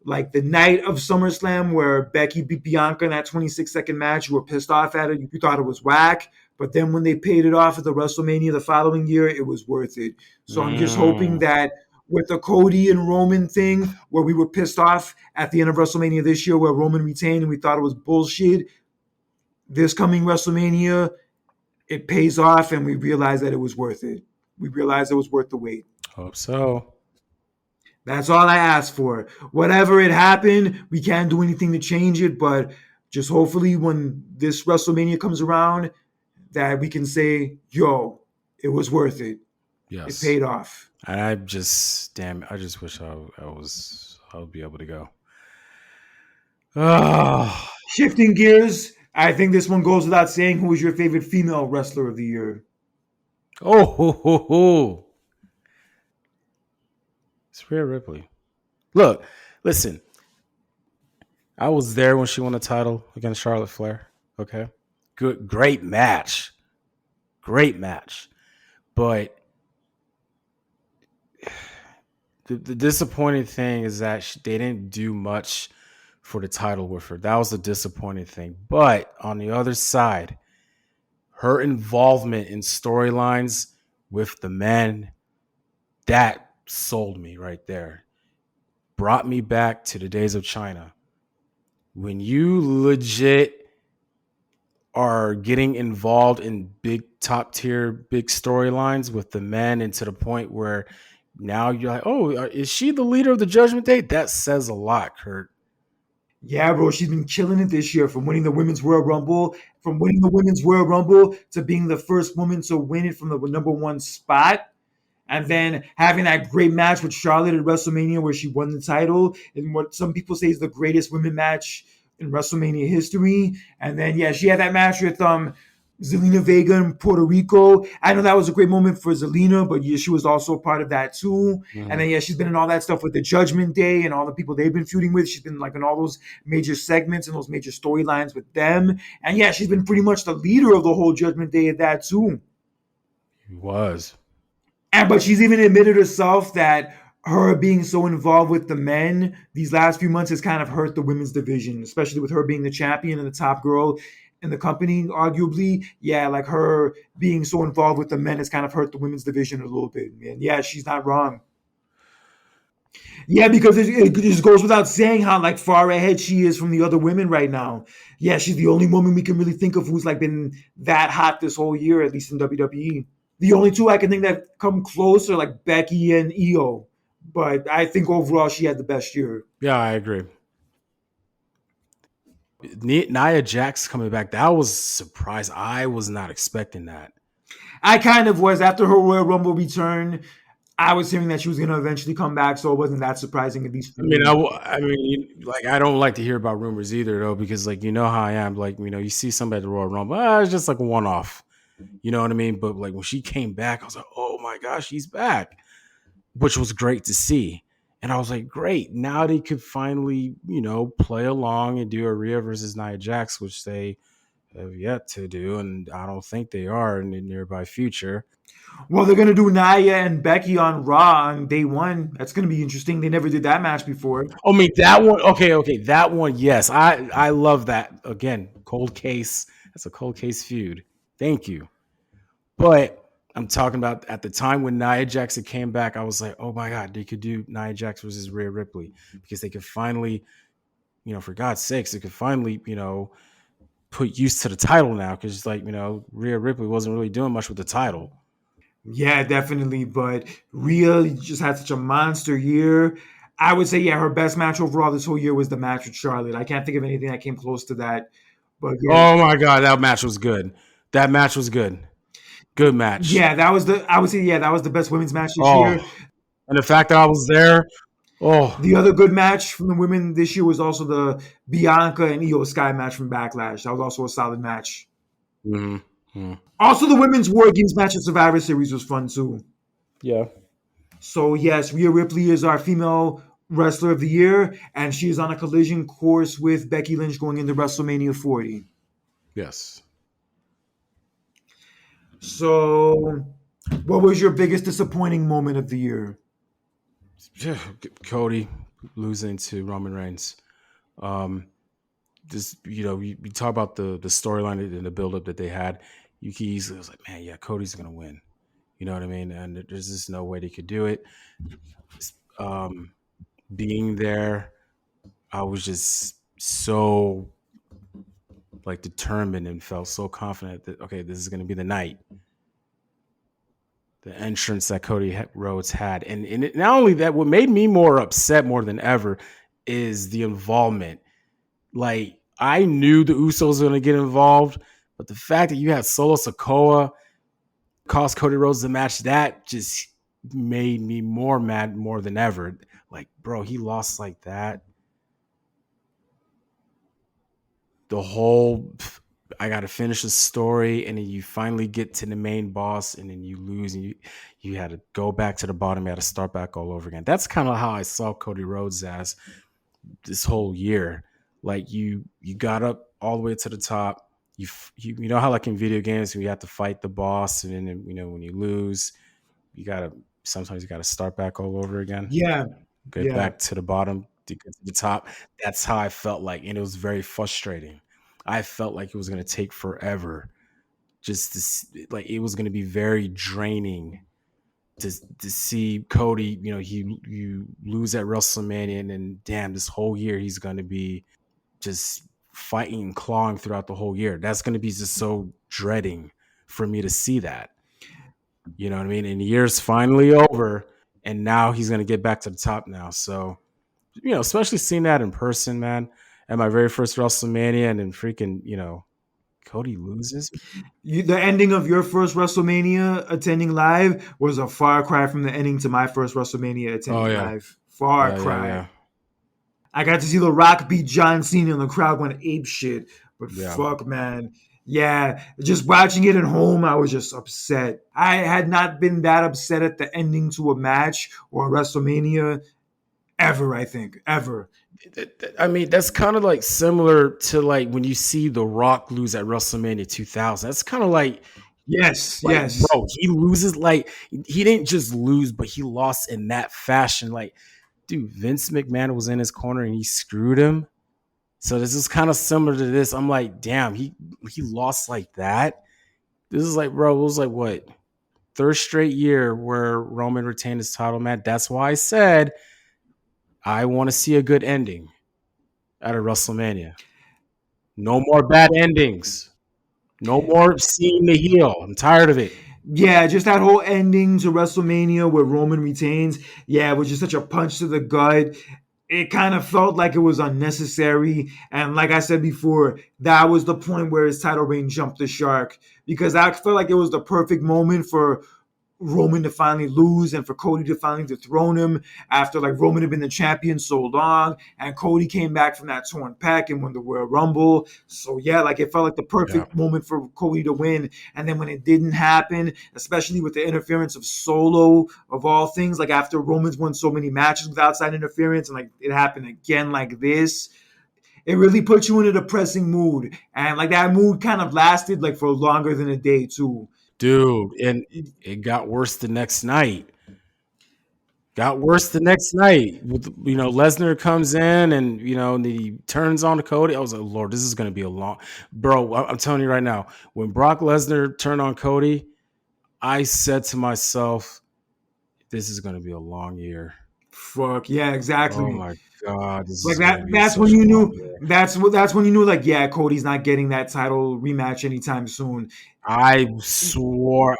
like the night of SummerSlam where Becky beat Bianca in that 26-second match, you were pissed off at it. You thought it was whack. But then when they paid it off at the WrestleMania the following year, it was worth it. So I'm just hoping Mm. that with the Cody and Roman thing, where we were pissed off at the end of WrestleMania this year, where Roman retained and we thought it was bullshit, this coming WrestleMania, it pays off and we realize that it was worth it. We realized it was worth the wait. Hope so. That's all I asked for. Whatever it happened, we can't do anything to change it, but just hopefully when this WrestleMania comes around, that we can say, yo, it was worth it. It Yes. paid off. And I just, damn, I just wish I would be able to go. Oh, Shifting gears, I think this one goes without saying. Who is your favorite female wrestler of the year? oh, ho, ho, ho. It's Rhea Ripley. Look, listen, I was there when she won the title against Charlotte Flair. Okay. Good, great match. Great match. But the disappointing thing is that they didn't do much for the title with her. That was the disappointing thing. But on the other side, her involvement in storylines with the men, that sold me right there. Brought me back to the days of China. When you legit are getting involved in big top tier, big storylines with the men, and to the point where now you're like, oh, is she the leader of the Judgment Day? That says a lot, Kurt. Yeah, bro, she's been killing it this year from winning the Women's Royal Rumble, to being the first woman to win it from the number one spot. And then having that great match with Charlotte at WrestleMania where she won the title in what some people say is the greatest women match in WrestleMania history. And then, yeah, she had that match with Zelina Vega in Puerto Rico. I know that was a great moment for Zelina, but yeah, she was also a part of that too. And Mhm. then yeah, she's been in all that stuff with the Judgment Day and all the people they've been feuding with. She's been like in all those major segments and those major storylines with them. And yeah, she's been pretty much the leader of the whole Judgment Day at that too. He was. And but she's even admitted herself that her being so involved with the men these last few months has kind of hurt the women's division, especially with her being the champion and the top girl in the company, arguably. Yeah, like her being so involved with the men has kind of hurt the women's division a little bit. And yeah, she's not wrong. Yeah, because it just goes without saying how like far ahead she is from the other women right now. Yeah, she's the only woman we can really think of who's like been that hot this whole year, at least in WWE. The only two I can think that come close are like Becky and Io, but I think overall she had the best year. Yeah, I agree. Nia Jax coming back, that was a surprise. I was not expecting that. I kind of was after her Royal Rumble return. I was hearing that she was going to eventually come back, so it wasn't that surprising at least I for mean, me. like I don't like to hear about rumors either, though, because like you know how I am. Like you see somebody at the Royal Rumble, it's just like a one off. You know what I mean? But like when she came back, I was like, oh my gosh, she's back, which was great to see. And I was like, great. Now they could finally, play along and do a Rhea versus Nia Jax, which they have yet to do, and I don't think they are in the nearby future. Well, they're going to do Nia and Becky on Raw on day one. That's going to be interesting. They never did that match before. I mean that one. Okay, that one. Yes, I love that. Again, cold case. That's a cold case feud. Thank you. But I'm talking about at the time when Nia Jackson came back, I was like, oh my god, they could do Nia Jax versus Rhea Ripley because they could finally, for God's sakes, they could finally, put use to the title now because like Rhea Ripley wasn't really doing much with the title. Yeah, definitely. But Rhea just had such a monster year. I would say, yeah, her best match overall this whole year was the match with Charlotte. I can't think of anything that came close to that. But yeah, Oh my god, that match was good. That match was good. Good match. yeah, that was the. I would say, yeah, that was the best women's match this year. Oh, and the fact that I was there. Oh, The other good match from the women this year was also the Bianca and Io Sky match from Backlash. That was also a solid match. mm-hmm. Also, the women's War Games match at Survivor Series was fun too. Yeah. So yes, Rhea Ripley is our female wrestler of the year, and she is on a collision course with Becky Lynch going into WrestleMania 40. Yes. So, what was your biggest disappointing moment of the year? Cody losing to Roman Reigns. Um, just you talk about the storyline and the buildup that they had. You can easily was like, man, yeah, Cody's gonna win. You know what I mean? And there's just no way they could do it. Um, being there, I was just so like determined and felt so confident that okay, this is gonna be the night. The entrance that Cody Rhodes had, and not only that, what made me more upset more than ever is the involvement. Like I knew the Usos were going to get involved, but the fact that you had Solo Sikoa cost Cody Rhodes the match, that just made me more mad more than ever. Like, bro, he lost like that. The whole I got to finish the story, and then you finally get to the main boss, and then you lose, and you had to go back to the bottom, you had to start back all over again. That's kind of how I saw Cody Rhodes as this whole year. Like you got up all the way to the top. You know how like in video games we have to fight the boss, and then when you lose, you gotta sometimes you gotta start back all over again, Yeah, get yeah. back to the bottom to get to the top. That's how I felt like, and it was very frustrating. I felt like it was gonna take forever. Just like it was gonna be very draining to see Cody. You lose at WrestleMania, and then damn, this whole year he's gonna be just fighting and clawing throughout the whole year. That's going to be just so dreading for me to see that. You know what I mean? And the year's finally over, and now he's going to get back to the top now. So, especially seeing that in person, man, at my very first WrestleMania, and then freaking, Cody loses. The ending of your first WrestleMania attending live was a far cry from the ending to my first WrestleMania Oh attending yeah, live. Far yeah. cry. I got to see The Rock beat John Cena and the crowd went ape shit. But Yeah. fuck, man. Yeah, just watching it at home, I was just upset. I had not been that upset at the ending to a match or a WrestleMania ever, I think. Ever. I mean, that's kind of like similar to like when you see The Rock lose at WrestleMania 2000. That's kind of Yes, like, yes. bro, he loses like he didn't just lose, but he lost in that fashion. Like, dude, Vince McMahon was in his corner and he screwed him. So this is kind of similar to this. I'm like, damn, he lost like that. This is like, bro, it was like what, third straight year where Roman retained his title, man. That's why I said I want to see a good ending at a WrestleMania. No more bad endings. No more seeing the heel. I'm tired of it. Yeah, just that whole ending to WrestleMania where Roman retains. Yeah, it was just such a punch to the gut. It kind of felt like it was unnecessary. And like I said before, that was the point where his title reign jumped the shark because I felt like it was the perfect moment for Roman to finally lose and for Cody to finally dethrone him after like Roman had been the champion so long and Cody came back from that torn pec and won the Royal Rumble. So yeah, like it felt like the Yeah. perfect moment for Cody to win. And then when it didn't happen, especially with the interference of Solo of all things, like after Roman's won so many matches with outside interference and like it happened again like this, it really puts you in a depressing mood. And like that mood kind of lasted like for longer than a day too. Dude, and it got worse the next night. Got worse the next night. With Lesnar comes in and he turns on to Cody. I was like, Lord, this is gonna be a long bro. I'm telling you right now, when Brock Lesnar turned on Cody, I said to myself, this is gonna be a long year. Fuck yeah, Oh exactly. my god, this Like is gonna that. be That's when such a you long knew. year. That's when you knew. Like yeah, Cody's not getting that title rematch anytime soon. I swear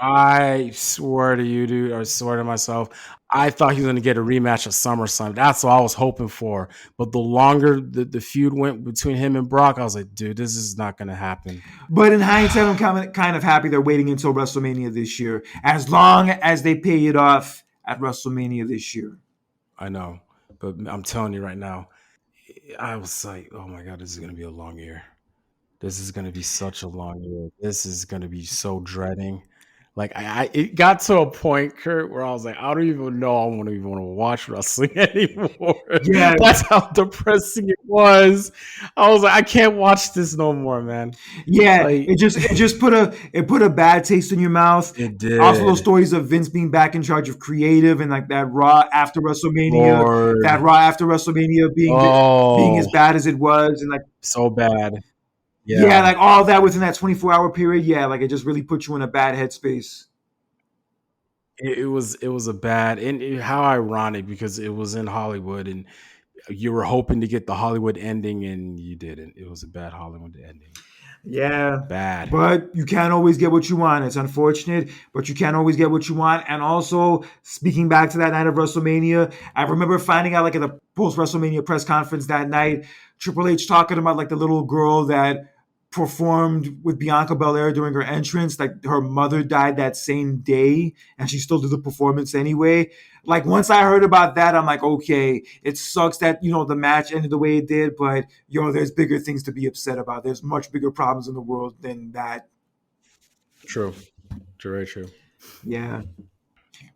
to you, dude. I swear to myself. I thought he was going to get a rematch at SummerSlam. That's what I was hoping for. But the longer the feud went between him and Brock, I was like, dude, this is not going to happen. But in hindsight, I'm kind of happy they're waiting until WrestleMania this year, as long as they pay it off at WrestleMania this year. I know. But I'm telling you right now, I was like, oh my God, this is going to be a long year. This is going to be such a long year. This is going to be so dreading. Like it got to a point, Kurt, where I was like, I don't even know I want to even want to watch wrestling anymore. Yeah, That's how depressing it was. I was like, I can't watch this no more, man. yeah. Like It just put a bad taste in your mouth. it Also, those did. stories of Vince being back in charge of creative and like Lord. That Raw after WrestleMania being as Oh, bad as it was, and like so bad. yeah, Yeah. like all that within that 24-hour period. Yeah, like it just really put you in a bad headspace. It was a bad and how ironic because it was in Hollywood and you were hoping to get the Hollywood ending and you didn't. It was a bad Hollywood ending. Yeah, Bad. but you can't always get what you want. It's unfortunate, but you can't always get what you want. And also, speaking back to that night of WrestleMania, I remember finding out like at the post WrestleMania press conference that night, Triple H talking about like the little girl that performed with Bianca Belair during her entrance. Like her mother died that same day, and she still did the performance anyway. Like once I heard about that, I'm like, okay, it sucks that the match ended the way it did, but there's bigger things to be upset about. There's much bigger problems in the world than that. True. True. Very true. Yeah.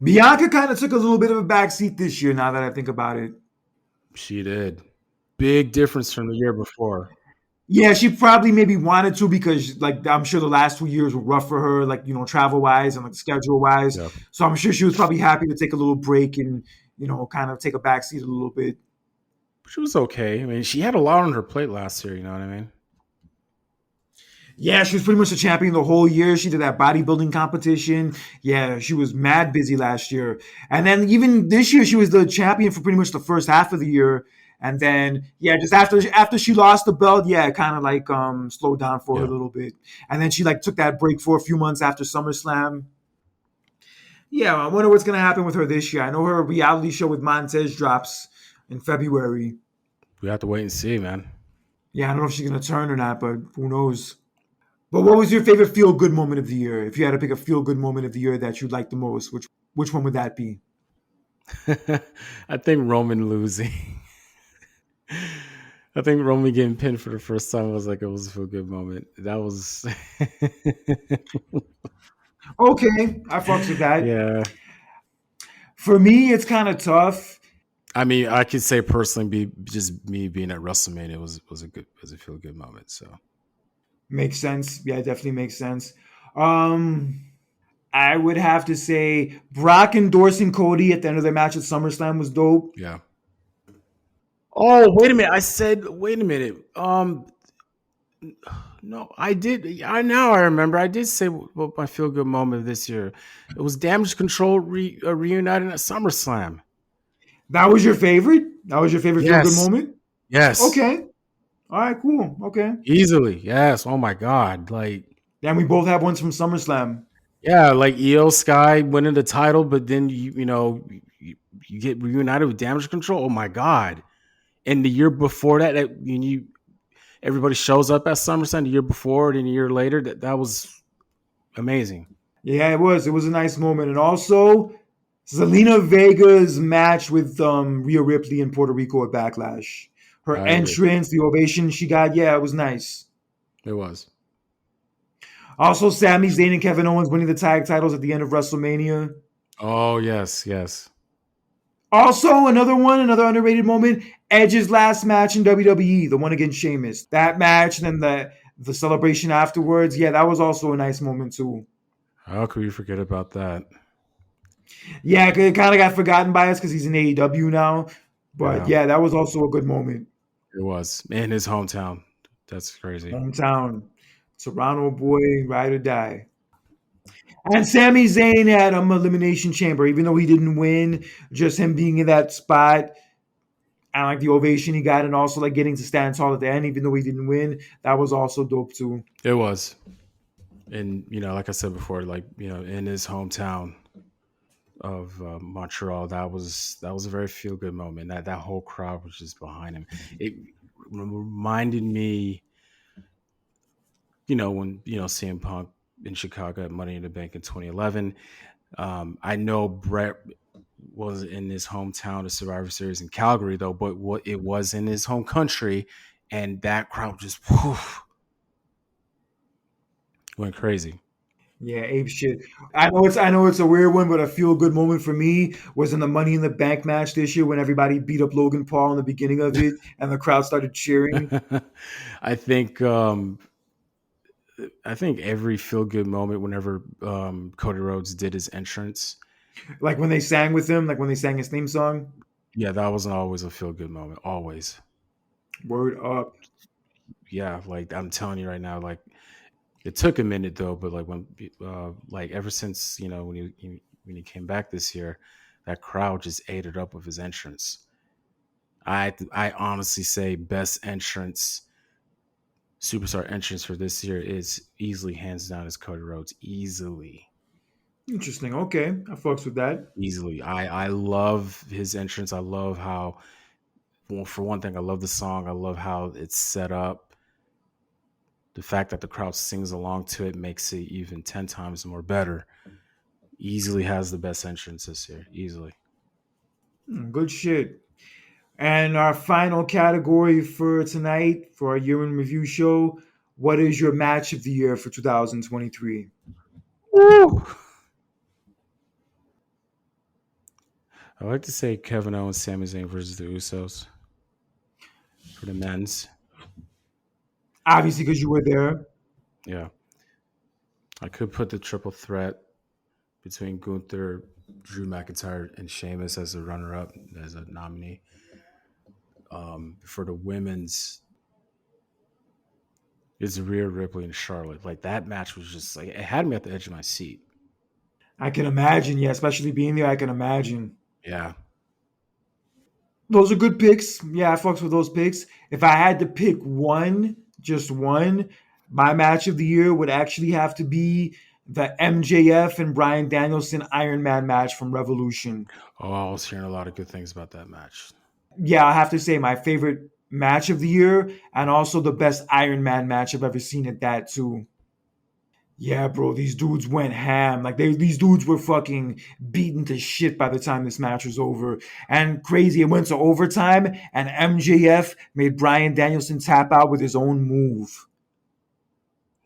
Bianca kind of took a little bit of a backseat this year now that I think about it. She did. Big difference from the year before. Yeah, she probably maybe wanted to because like I'm sure the last 2 years were rough for her, like travel wise and like schedule wise. Yeah. So I'm sure she was probably happy to take a little break and kind of take a backseat a little bit. She was okay. I mean, she had a lot on her plate last year, you know what I mean? Yeah, she was pretty much the champion the whole year. She did that bodybuilding competition. Yeah, she was mad busy last year. And then even this year, she was the champion for pretty much the first half of the year. And then yeah, just after she lost the belt, yeah, it kind of like slowed down for her a Yeah. little bit. And then she like took that break for a few months after SummerSlam. Yeah, I wonder what's gonna happen with her this year. I know her reality show with Montez drops in February. We have to wait and see, man. Yeah, I don't know if she's gonna turn or not, but who knows? But what was your favorite feel good moment of the year? If you had to pick a feel good moment of the year that you liked the most, which one would that be? I think Roman losing. I think Roman getting pinned for the first time was like it was a feel good moment. That was Okay, I fucks with that. yeah. For me, it's kind of tough. I mean, I could say personally, be just me being at WrestleMania was a feel good moment. So Makes sense. Yeah, it definitely makes sense. Um, I would have to say Brock endorsing Cody at the end of their match at SummerSlam was dope. yeah. Oh wait a minute! I said wait a minute. No, I did. I now I remember. I did say what my feel good moment this year. It was Damage Control reunited at SummerSlam. That was your favorite? That was your favorite feel good Yes, moment? yes, Okay. All right, cool. Okay. easily. Yes. Oh my God. Like Then we both have ones from SummerSlam. yeah, like EO Sky winning the title, but then you get reunited with Damage Control. Oh my God. And the year before that, everybody shows up at SummerSlam the year before, and a year later, that was amazing. Yeah, it was. It was a nice moment. And also, Zelina Vega's match with Rhea Ripley in Puerto Rico at Backlash. Her I agree. entrance, the ovation she got, yeah, it was nice. It was. Also, Sami Zayn and Kevin Owens winning the tag titles at the end of WrestleMania. Oh yes, yes. Also, another one, another underrated moment, Edge's last match in WWE, the one against Sheamus. That match and then the celebration afterwards, yeah, that was also a nice moment too. How could we forget about that? Yeah, it kind of got forgotten by us because he's in AEW now. But Yeah, yeah, that was also a good moment. it was in his hometown. That's crazy. Hometown, Toronto boy, ride or die. And Sami Zayn had Elimination Chamber, even though he didn't win, just him being in that spot and like the ovation he got, and also like getting to stand tall at the end, even though he didn't win, that was also dope too. It was, and like I said before, like in his hometown of Montreal, that was a very feel good moment. That whole crowd was just behind him. It reminded me, when CM Punk in Chicago at Money in the Bank in 2011. I know Brett was in his hometown of Survivor Series in Calgary, though, but what it was in his home country, and that crowd just went crazy. Yeah, ape shit. I know it's a weird one, but a feel good moment for me was in the Money in the Bank match this year when everybody beat up Logan Paul in the beginning of it and the crowd started cheering. I think every feel good moment whenever Cody Rhodes did his entrance, Like when they sang with him, like when they sang his theme song. yeah, that wasn't always a feel good moment. Always, Word up. yeah. Like I'm telling you right now, like it took a minute though, but like like ever since when he came back this year, that crowd just ate it up with his entrance. I honestly say best entrance, superstar entrance for this year is easily hands down is Cody Rhodes. Easily. Interesting. Okay. I fucks with that. Easily. I love his entrance. I love how, well, for one thing, I love the song. I love how it's set up. The fact that the crowd sings along to it makes it even 10 times more better. Easily has the best entrance this year. Easily. Good shit. And our final category for tonight for our year in review show, what is your match of the year for 2023? Woo! I like to say Kevin Owens, Sami Zayn versus the Usos for the men's. Obviously, because you were there. Yeah. I could put the triple threat between Gunther, Drew McIntyre, and Sheamus as a runner up, as a nominee. For the women's, it's Rhea Ripley and Charlotte. Like that match was just like it had me at the edge of my seat. I can imagine, yeah, especially being there, I can imagine. Yeah. Those are good picks. Yeah, I fucks with those picks. If I had to pick one, just one, my match of the year would actually have to be the MJF and Bryan Danielson Iron Man match from Revolution. Oh, I was hearing a lot of good things about that match. Yeah, I have to say my favorite match of the year and also the best Iron Man match I've ever seen at that too. Yeah, bro, these dudes went ham. Like these dudes were fucking beaten to shit by the time this match was over. And crazy, it went to overtime, and MJF made Bryan Danielson tap out with his own move.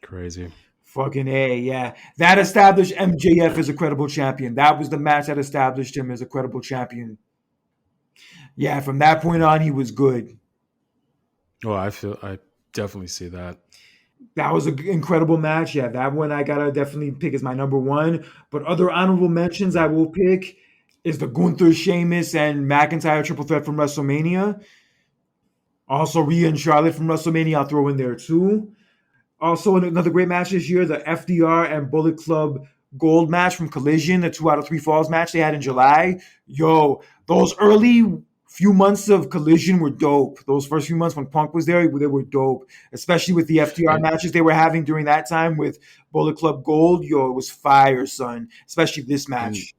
Crazy. Fucking A, yeah. That established MJF as a credible champion. That was the match that established him as a credible champion. Yeah, from that point on, he was good. Oh, I definitely see that. That was an incredible match. Yeah, that one I gotta definitely pick as my number one. But other honorable mentions I will pick is the Gunther, Sheamus, and McIntyre triple threat from WrestleMania. Also, Rhea and Charlotte from WrestleMania, I'll throw in there too. Also, another great match this year, the FDR and Bullet Club Gold match from Collision, the 2 out of 3 falls match they had in July. Yo, those early few months of Collision were dope. Those first few months when Punk was there, they were dope. Especially with the FDR And matches they were having during that time with Bullet Club Gold. Yo, it was fire, son. Especially this and match.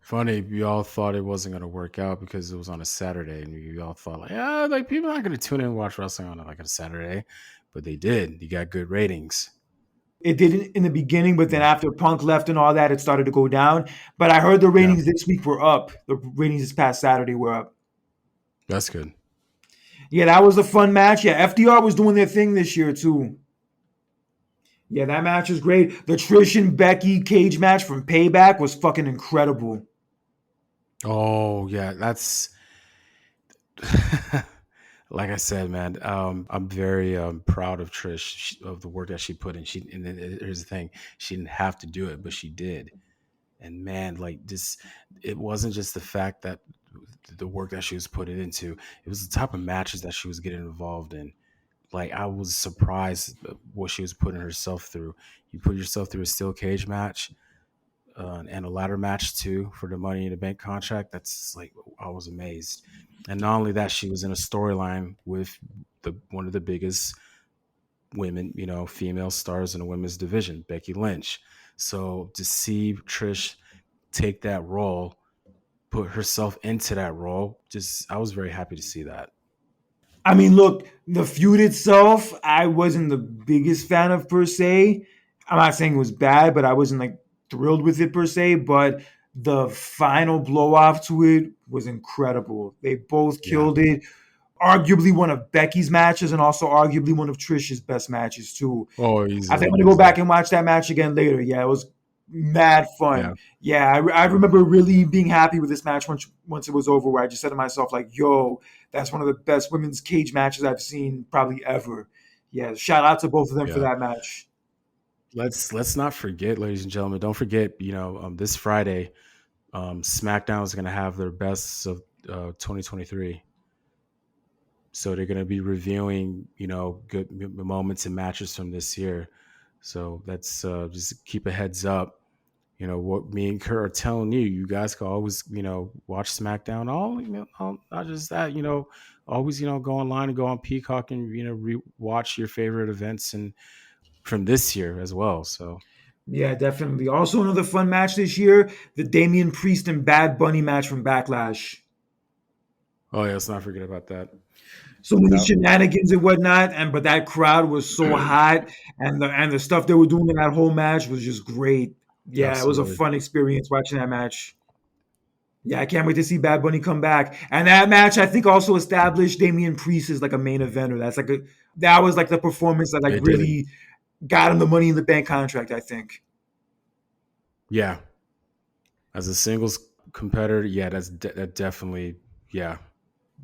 funny, you all thought it wasn't going to work out because it was on a Saturday, and you all thought like, yeah, like people are not going to tune in and watch wrestling on like a Saturday, but they did. You got good ratings. It didn't in the beginning, but then Mm. after Punk left and all that, it started to go down. But I heard the Yeah, ratings this week were up. The ratings this past Saturday were up. that's good. Yeah, that was a fun match. Yeah, FDR was doing their thing this year too. Yeah, that match was great. The Trish and Becky cage match from Payback was fucking incredible. Oh yeah, that's like I said, man. I'm very proud of Trish of the work that she put in. And then here's the thing: she didn't have to do it, but she did. And man, like this, it wasn't just the fact that the work that she was putting into; it was the type of matches that she was getting involved in. Like I was surprised what she was putting herself through. You put yourself through a steel cage match and a ladder match too for the Money in the Bank contract. That's like I was amazed. And not only that, she was in a storyline with the one of the biggest women, female stars in the women's division, Becky Lynch. So to see Trish take that role, put herself into that role, just I was very happy to see that. I mean, look, the feud itself, I wasn't the biggest fan of per se. I'm not saying it was bad, but I wasn't like thrilled with it per se. But the final blow off to it was incredible. They both Yeah. killed it. Arguably one of Becky's matches and also arguably one of Trish's best matches too. Oh, I think easily, I'm gonna go easily. back and watch that match again later. Yeah, it was mad Yeah. fun. Yeah, I remember really being happy with this match once it was over. Where I just said to myself like, "Yo, that's one of the best women's cage matches I've seen probably ever." Yeah, shout out to both of them for Yeah. that match. Let's not forget, ladies and gentlemen. Don't forget, this Friday, SmackDown is going to have their best of 2023. So they're going to be reviewing, good moments and matches from this year. So that's just keep a heads up. What me and Kurt are telling you. You guys can always, watch SmackDown. Not just that. Always, go online and go on Peacock and watch your favorite events and from this year as well. So, Yeah, definitely. Also, another fun match this year: the Damian Priest and Bad Bunny match from Backlash. oh yeah, let's not forget about that. So many That shenanigans and whatnot, and but that crowd was so hot, and the stuff they were doing in that whole match was just great. Yeah, it was a absolutely. fun experience watching that match. Yeah, I can't wait to see Bad Bunny come back. And that match, I think, also established Damian Priest as like a main eventer. That was like the performance that like It did. really got him the Money in the Bank contract. I think. Yeah, as a singles competitor, yeah, that definitely, yeah.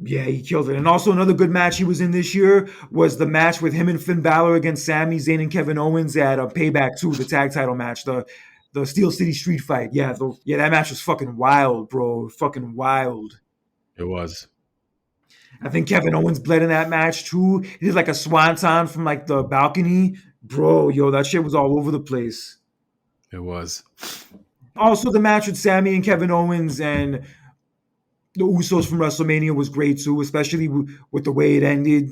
Yeah, he killed it. And also another good match he was in this year was the match with him and Finn Balor against Sami Zayn and Kevin Owens at a Payback 2, the tag title match, the Steel City Street Fight. Yeah, that match was fucking wild, bro. Fucking wild. It was. I think Kevin Owens bled in that match too. He did like a swanton from like the balcony. Bro, yo, that shit was all over the place. It was. Also, the match with Sami and Kevin Owens and the Usos from WrestleMania was great too, especially with the way it ended.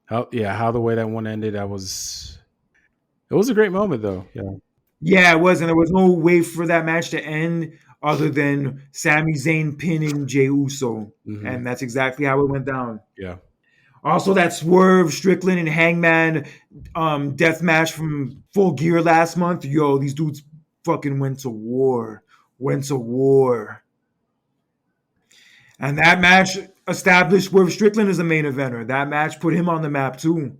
How the way that one ended, it was a great moment though. Yeah. Yeah, it was, and there was no way for that match to end other than Sami Zayn pinning Jey Uso, Hmm. and that's exactly how it went down. Yeah. Also, that Swerve, Strickland, and Hangman death match from Full Gear last month. Yo, these dudes fucking went to war. Went to war. And that match established Swerve Strickland as a main eventer. That match put him on the map too.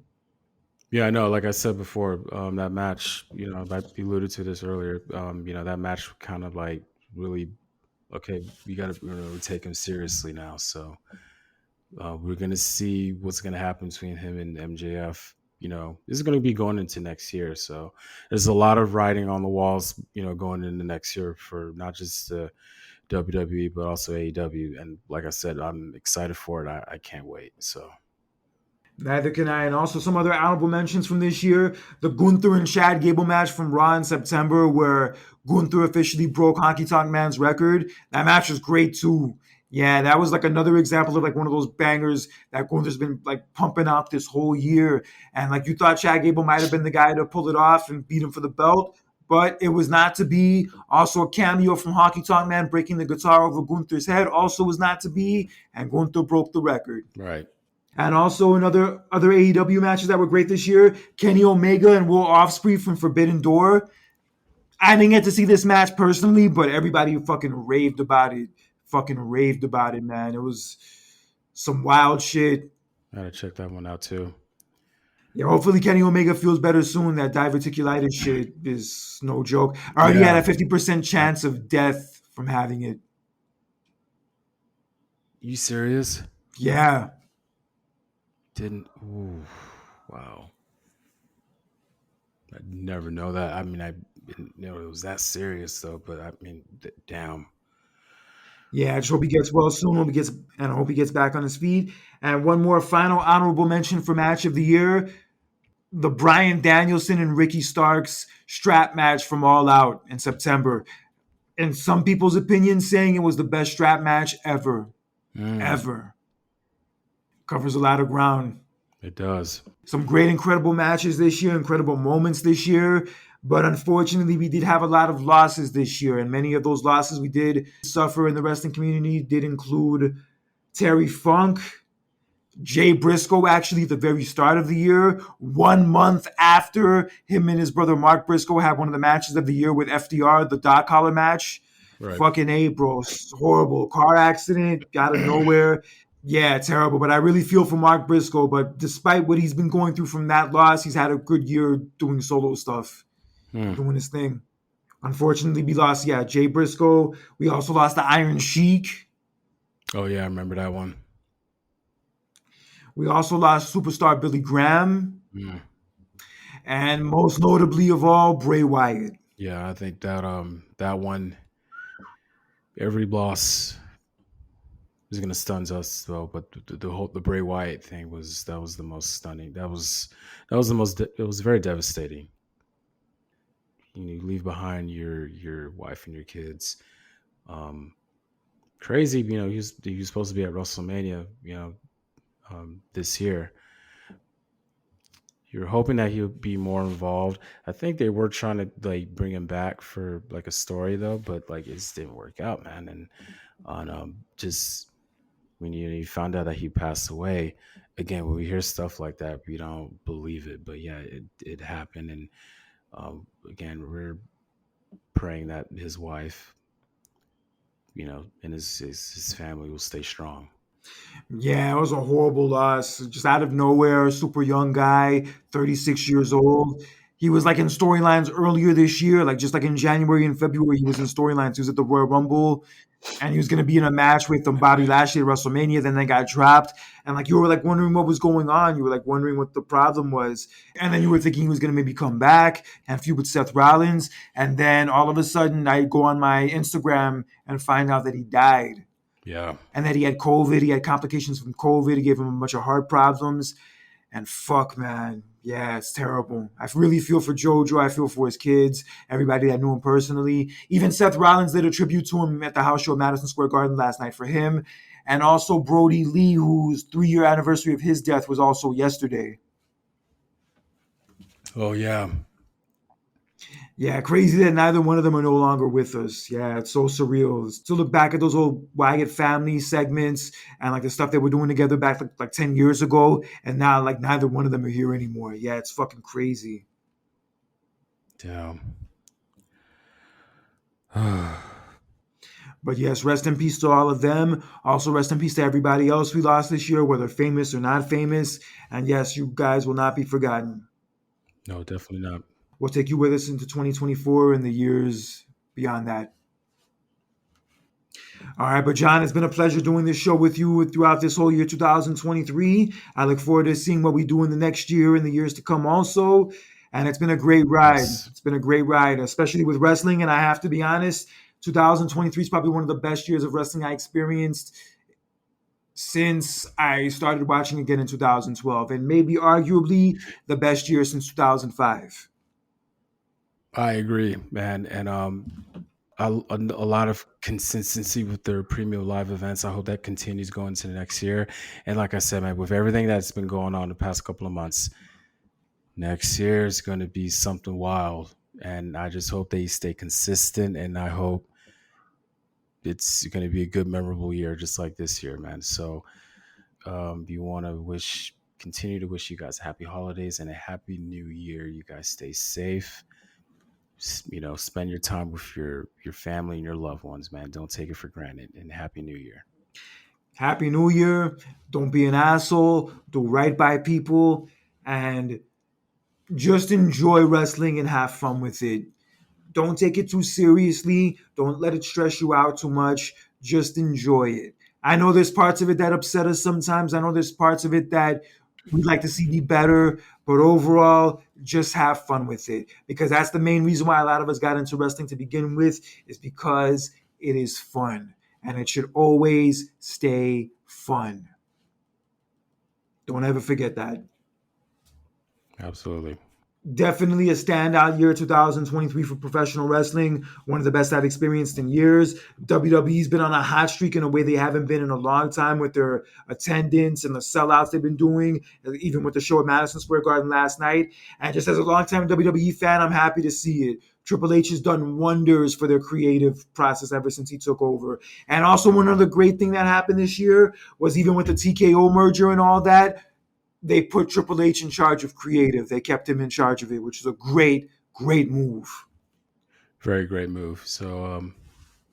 Yeah, I know. Like I said before, that match, I alluded to this earlier. That match kind of like really, okay, we got to take him seriously now. So we're gonna see what's gonna happen between him and MJF. This is gonna be going into next year. So there's a lot of writing on the walls, going into next year for not just WWE but also AEW. And like I said, I'm excited for it. I can't wait. So. Neither can I. And also some other honorable mentions from this year. The Gunther and Chad Gable match from Raw in September, where Gunther officially broke Honky Tonk Man's record. That match was great too. Yeah, that was like another example of like one of those bangers that Gunther's been like pumping out this whole year. And like you thought Chad Gable might have been the guy to pull it off and beat him for the belt, but it was not to be. Also a cameo from Honky Tonk Man breaking the guitar over Gunther's head also was not to be, and Gunther broke the record. Right. And also in other AEW matches that were great this year, Kenny Omega and Will Ospreay from Forbidden Door. I didn't get to see this match personally, but everybody fucking raved about it. Fucking raved about it, man. It was some wild shit. I gotta check that one out too. Yeah, hopefully Kenny Omega feels better soon. That diverticulitis shit is no joke. I already had Yeah. a 50% chance of death from having it. You serious? Yeah. Didn't. Ooh, wow. I never know that. I mean, I didn't know it was that serious though. But I mean, damn. Yeah, I just hope he gets well soon. I hope he gets back on his feet. And one more final honorable mention for match of the year: the Bryan Danielson and Ricky Starks strap match from All Out in September. In some people's opinion, saying it was the best strap match ever, Mm, ever. Covers a lot of ground. it does. Some great, incredible matches this year, incredible moments this year. But unfortunately, we did have a lot of losses this year. And many of those losses we did suffer in the wrestling community did include Terry Funk, Jay Briscoe, actually, at the very start of the year, 1 month after him and his brother Mark Briscoe had one of the matches of the year with FDR, the dog collar match. Right. Fucking A, bro. Horrible. Car accident, out of nowhere. Yeah, terrible. But I really feel for Mark Briscoe. But despite what he's been going through from that loss, he's had a good year doing solo stuff, Hmm. doing his thing. Unfortunately, we lost, Jay Briscoe. We also lost the Iron Sheik. Oh yeah, I remember that one. We also lost superstar Billy Graham. Mm. And most notably of all, Bray Wyatt. Yeah, I think that one, every loss is gonna stun us though. But the Bray Wyatt thing was the most stunning. That was the most. It was very devastating. You leave behind your wife and your kids. Um, Crazy. He was supposed to be at WrestleMania. This year. You're hoping that he'll be more involved. I think they were trying to like bring him back for like a story though, but like it just didn't work out, man. And on just when you found out that he passed away, again, when we hear stuff like that, we don't believe it. But yeah, it happened, and again, we're praying that his wife, and his family will stay strong. Yeah, it was a horrible loss. Just out of nowhere, super young guy, 36 years old. He was like in storylines earlier this year, like just like in January and February, he was in storylines. He was at the Royal Rumble and he was going to be in a match with Bobby Lashley at WrestleMania. Then they got dropped. And like you were like wondering what was going on. You were like wondering what the problem was. And then you were thinking he was going to maybe come back and feud with Seth Rollins. And then all of a sudden, I go on my Instagram and find out that he died Yeah. and that he had COVID. He had complications from COVID. It gave him a bunch of heart problems. And fuck, man. Yeah, it's terrible. I really feel for JoJo. I feel for his kids, everybody that knew him personally. Even Seth Rollins did a tribute to him at the house show at Madison Square Garden last night for him. And also Brody Lee, whose 3-year anniversary of his death was also yesterday. Oh yeah. Yeah, crazy that neither one of them are no longer with us. Yeah, it's so surreal. To look back at those old Wyatt family segments and like the stuff they were doing together back like 10 years ago, and now like neither one of them are here anymore. Yeah, it's fucking crazy. Damn. But yes, rest in peace to all of them. Also, rest in peace to everybody else we lost this year, whether famous or not famous. And yes, you guys will not be forgotten. No, definitely not. We'll take you with us into 2024 and the years beyond that. All right, but John, it's been a pleasure doing this show with you throughout this whole year 2023. I look forward to seeing what we do in the next year and the years to come also. And it's been a great ride. Yes. It's been a great ride, especially with wrestling. And I have to be honest, 2023 is probably one of the best years of wrestling I experienced since I started watching again in 2012, and maybe arguably the best year since 2005. I agree, man. And a lot of consistency with their premium live events. I hope that continues going into the next year. And like I said, man, with everything that's been going on the past couple of months, next year is going to be something wild. And I just hope they stay consistent. And I hope it's going to be a good, memorable year, just like this year, man. So you want to continue to wish you guys happy holidays and a happy new year. You guys stay safe. Spend your time with your family and your loved ones, man. Don't take it for granted. And happy new year. Happy New Year. Don't be an asshole. Do right by people. And just enjoy wrestling and have fun with it. Don't take it too seriously. Don't let it stress you out too much. Just enjoy it. I know there's parts of it that upset us sometimes. I know there's parts of it that we'd like to see be better, but overall, just have fun with it. Because that's the main reason why a lot of us got into wrestling to begin with, is because it is fun. And it should always stay fun. Don't ever forget that. Absolutely. Definitely a standout year 2023 for professional wrestling, one of the best I've experienced in years. WWE's been on a hot streak in a way they haven't been in a long time with their attendance and the sellouts they've been doing, even with the show at Madison Square Garden last night. And just as a longtime WWE fan, I'm happy to see it. Triple H has done wonders for their creative process ever since he took over. And also, one other great thing that happened this year was, even with the TKO merger and all that, they put Triple H in charge of creative. They kept him in charge of it, which is a great, great move. Very great move. So,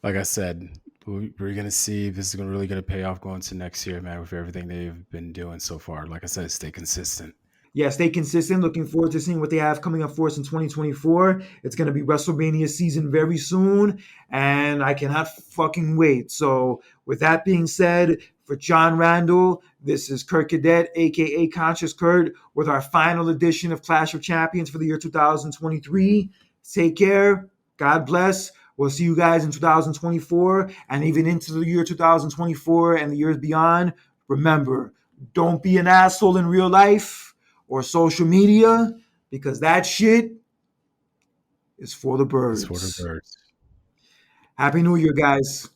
like I said, we're gonna see if this is really gonna pay off going to next year, man. With everything they've been doing so far, like I said, stay consistent. Yeah, stay consistent. Looking forward to seeing what they have coming up for us in 2024. It's going to be WrestleMania season very soon, and I cannot fucking wait. So, with that being said, for John Randall, this is Kurt Cadet, aka Conscious Kurt, with our final edition of Clash of Champions for the year 2023. Take care. God bless. We'll see you guys in 2024 and even into the year 2024 and the years beyond. Remember, don't be an asshole in real life or social media, because that shit is for the It's for the birds. birds. Happy New Year, guys.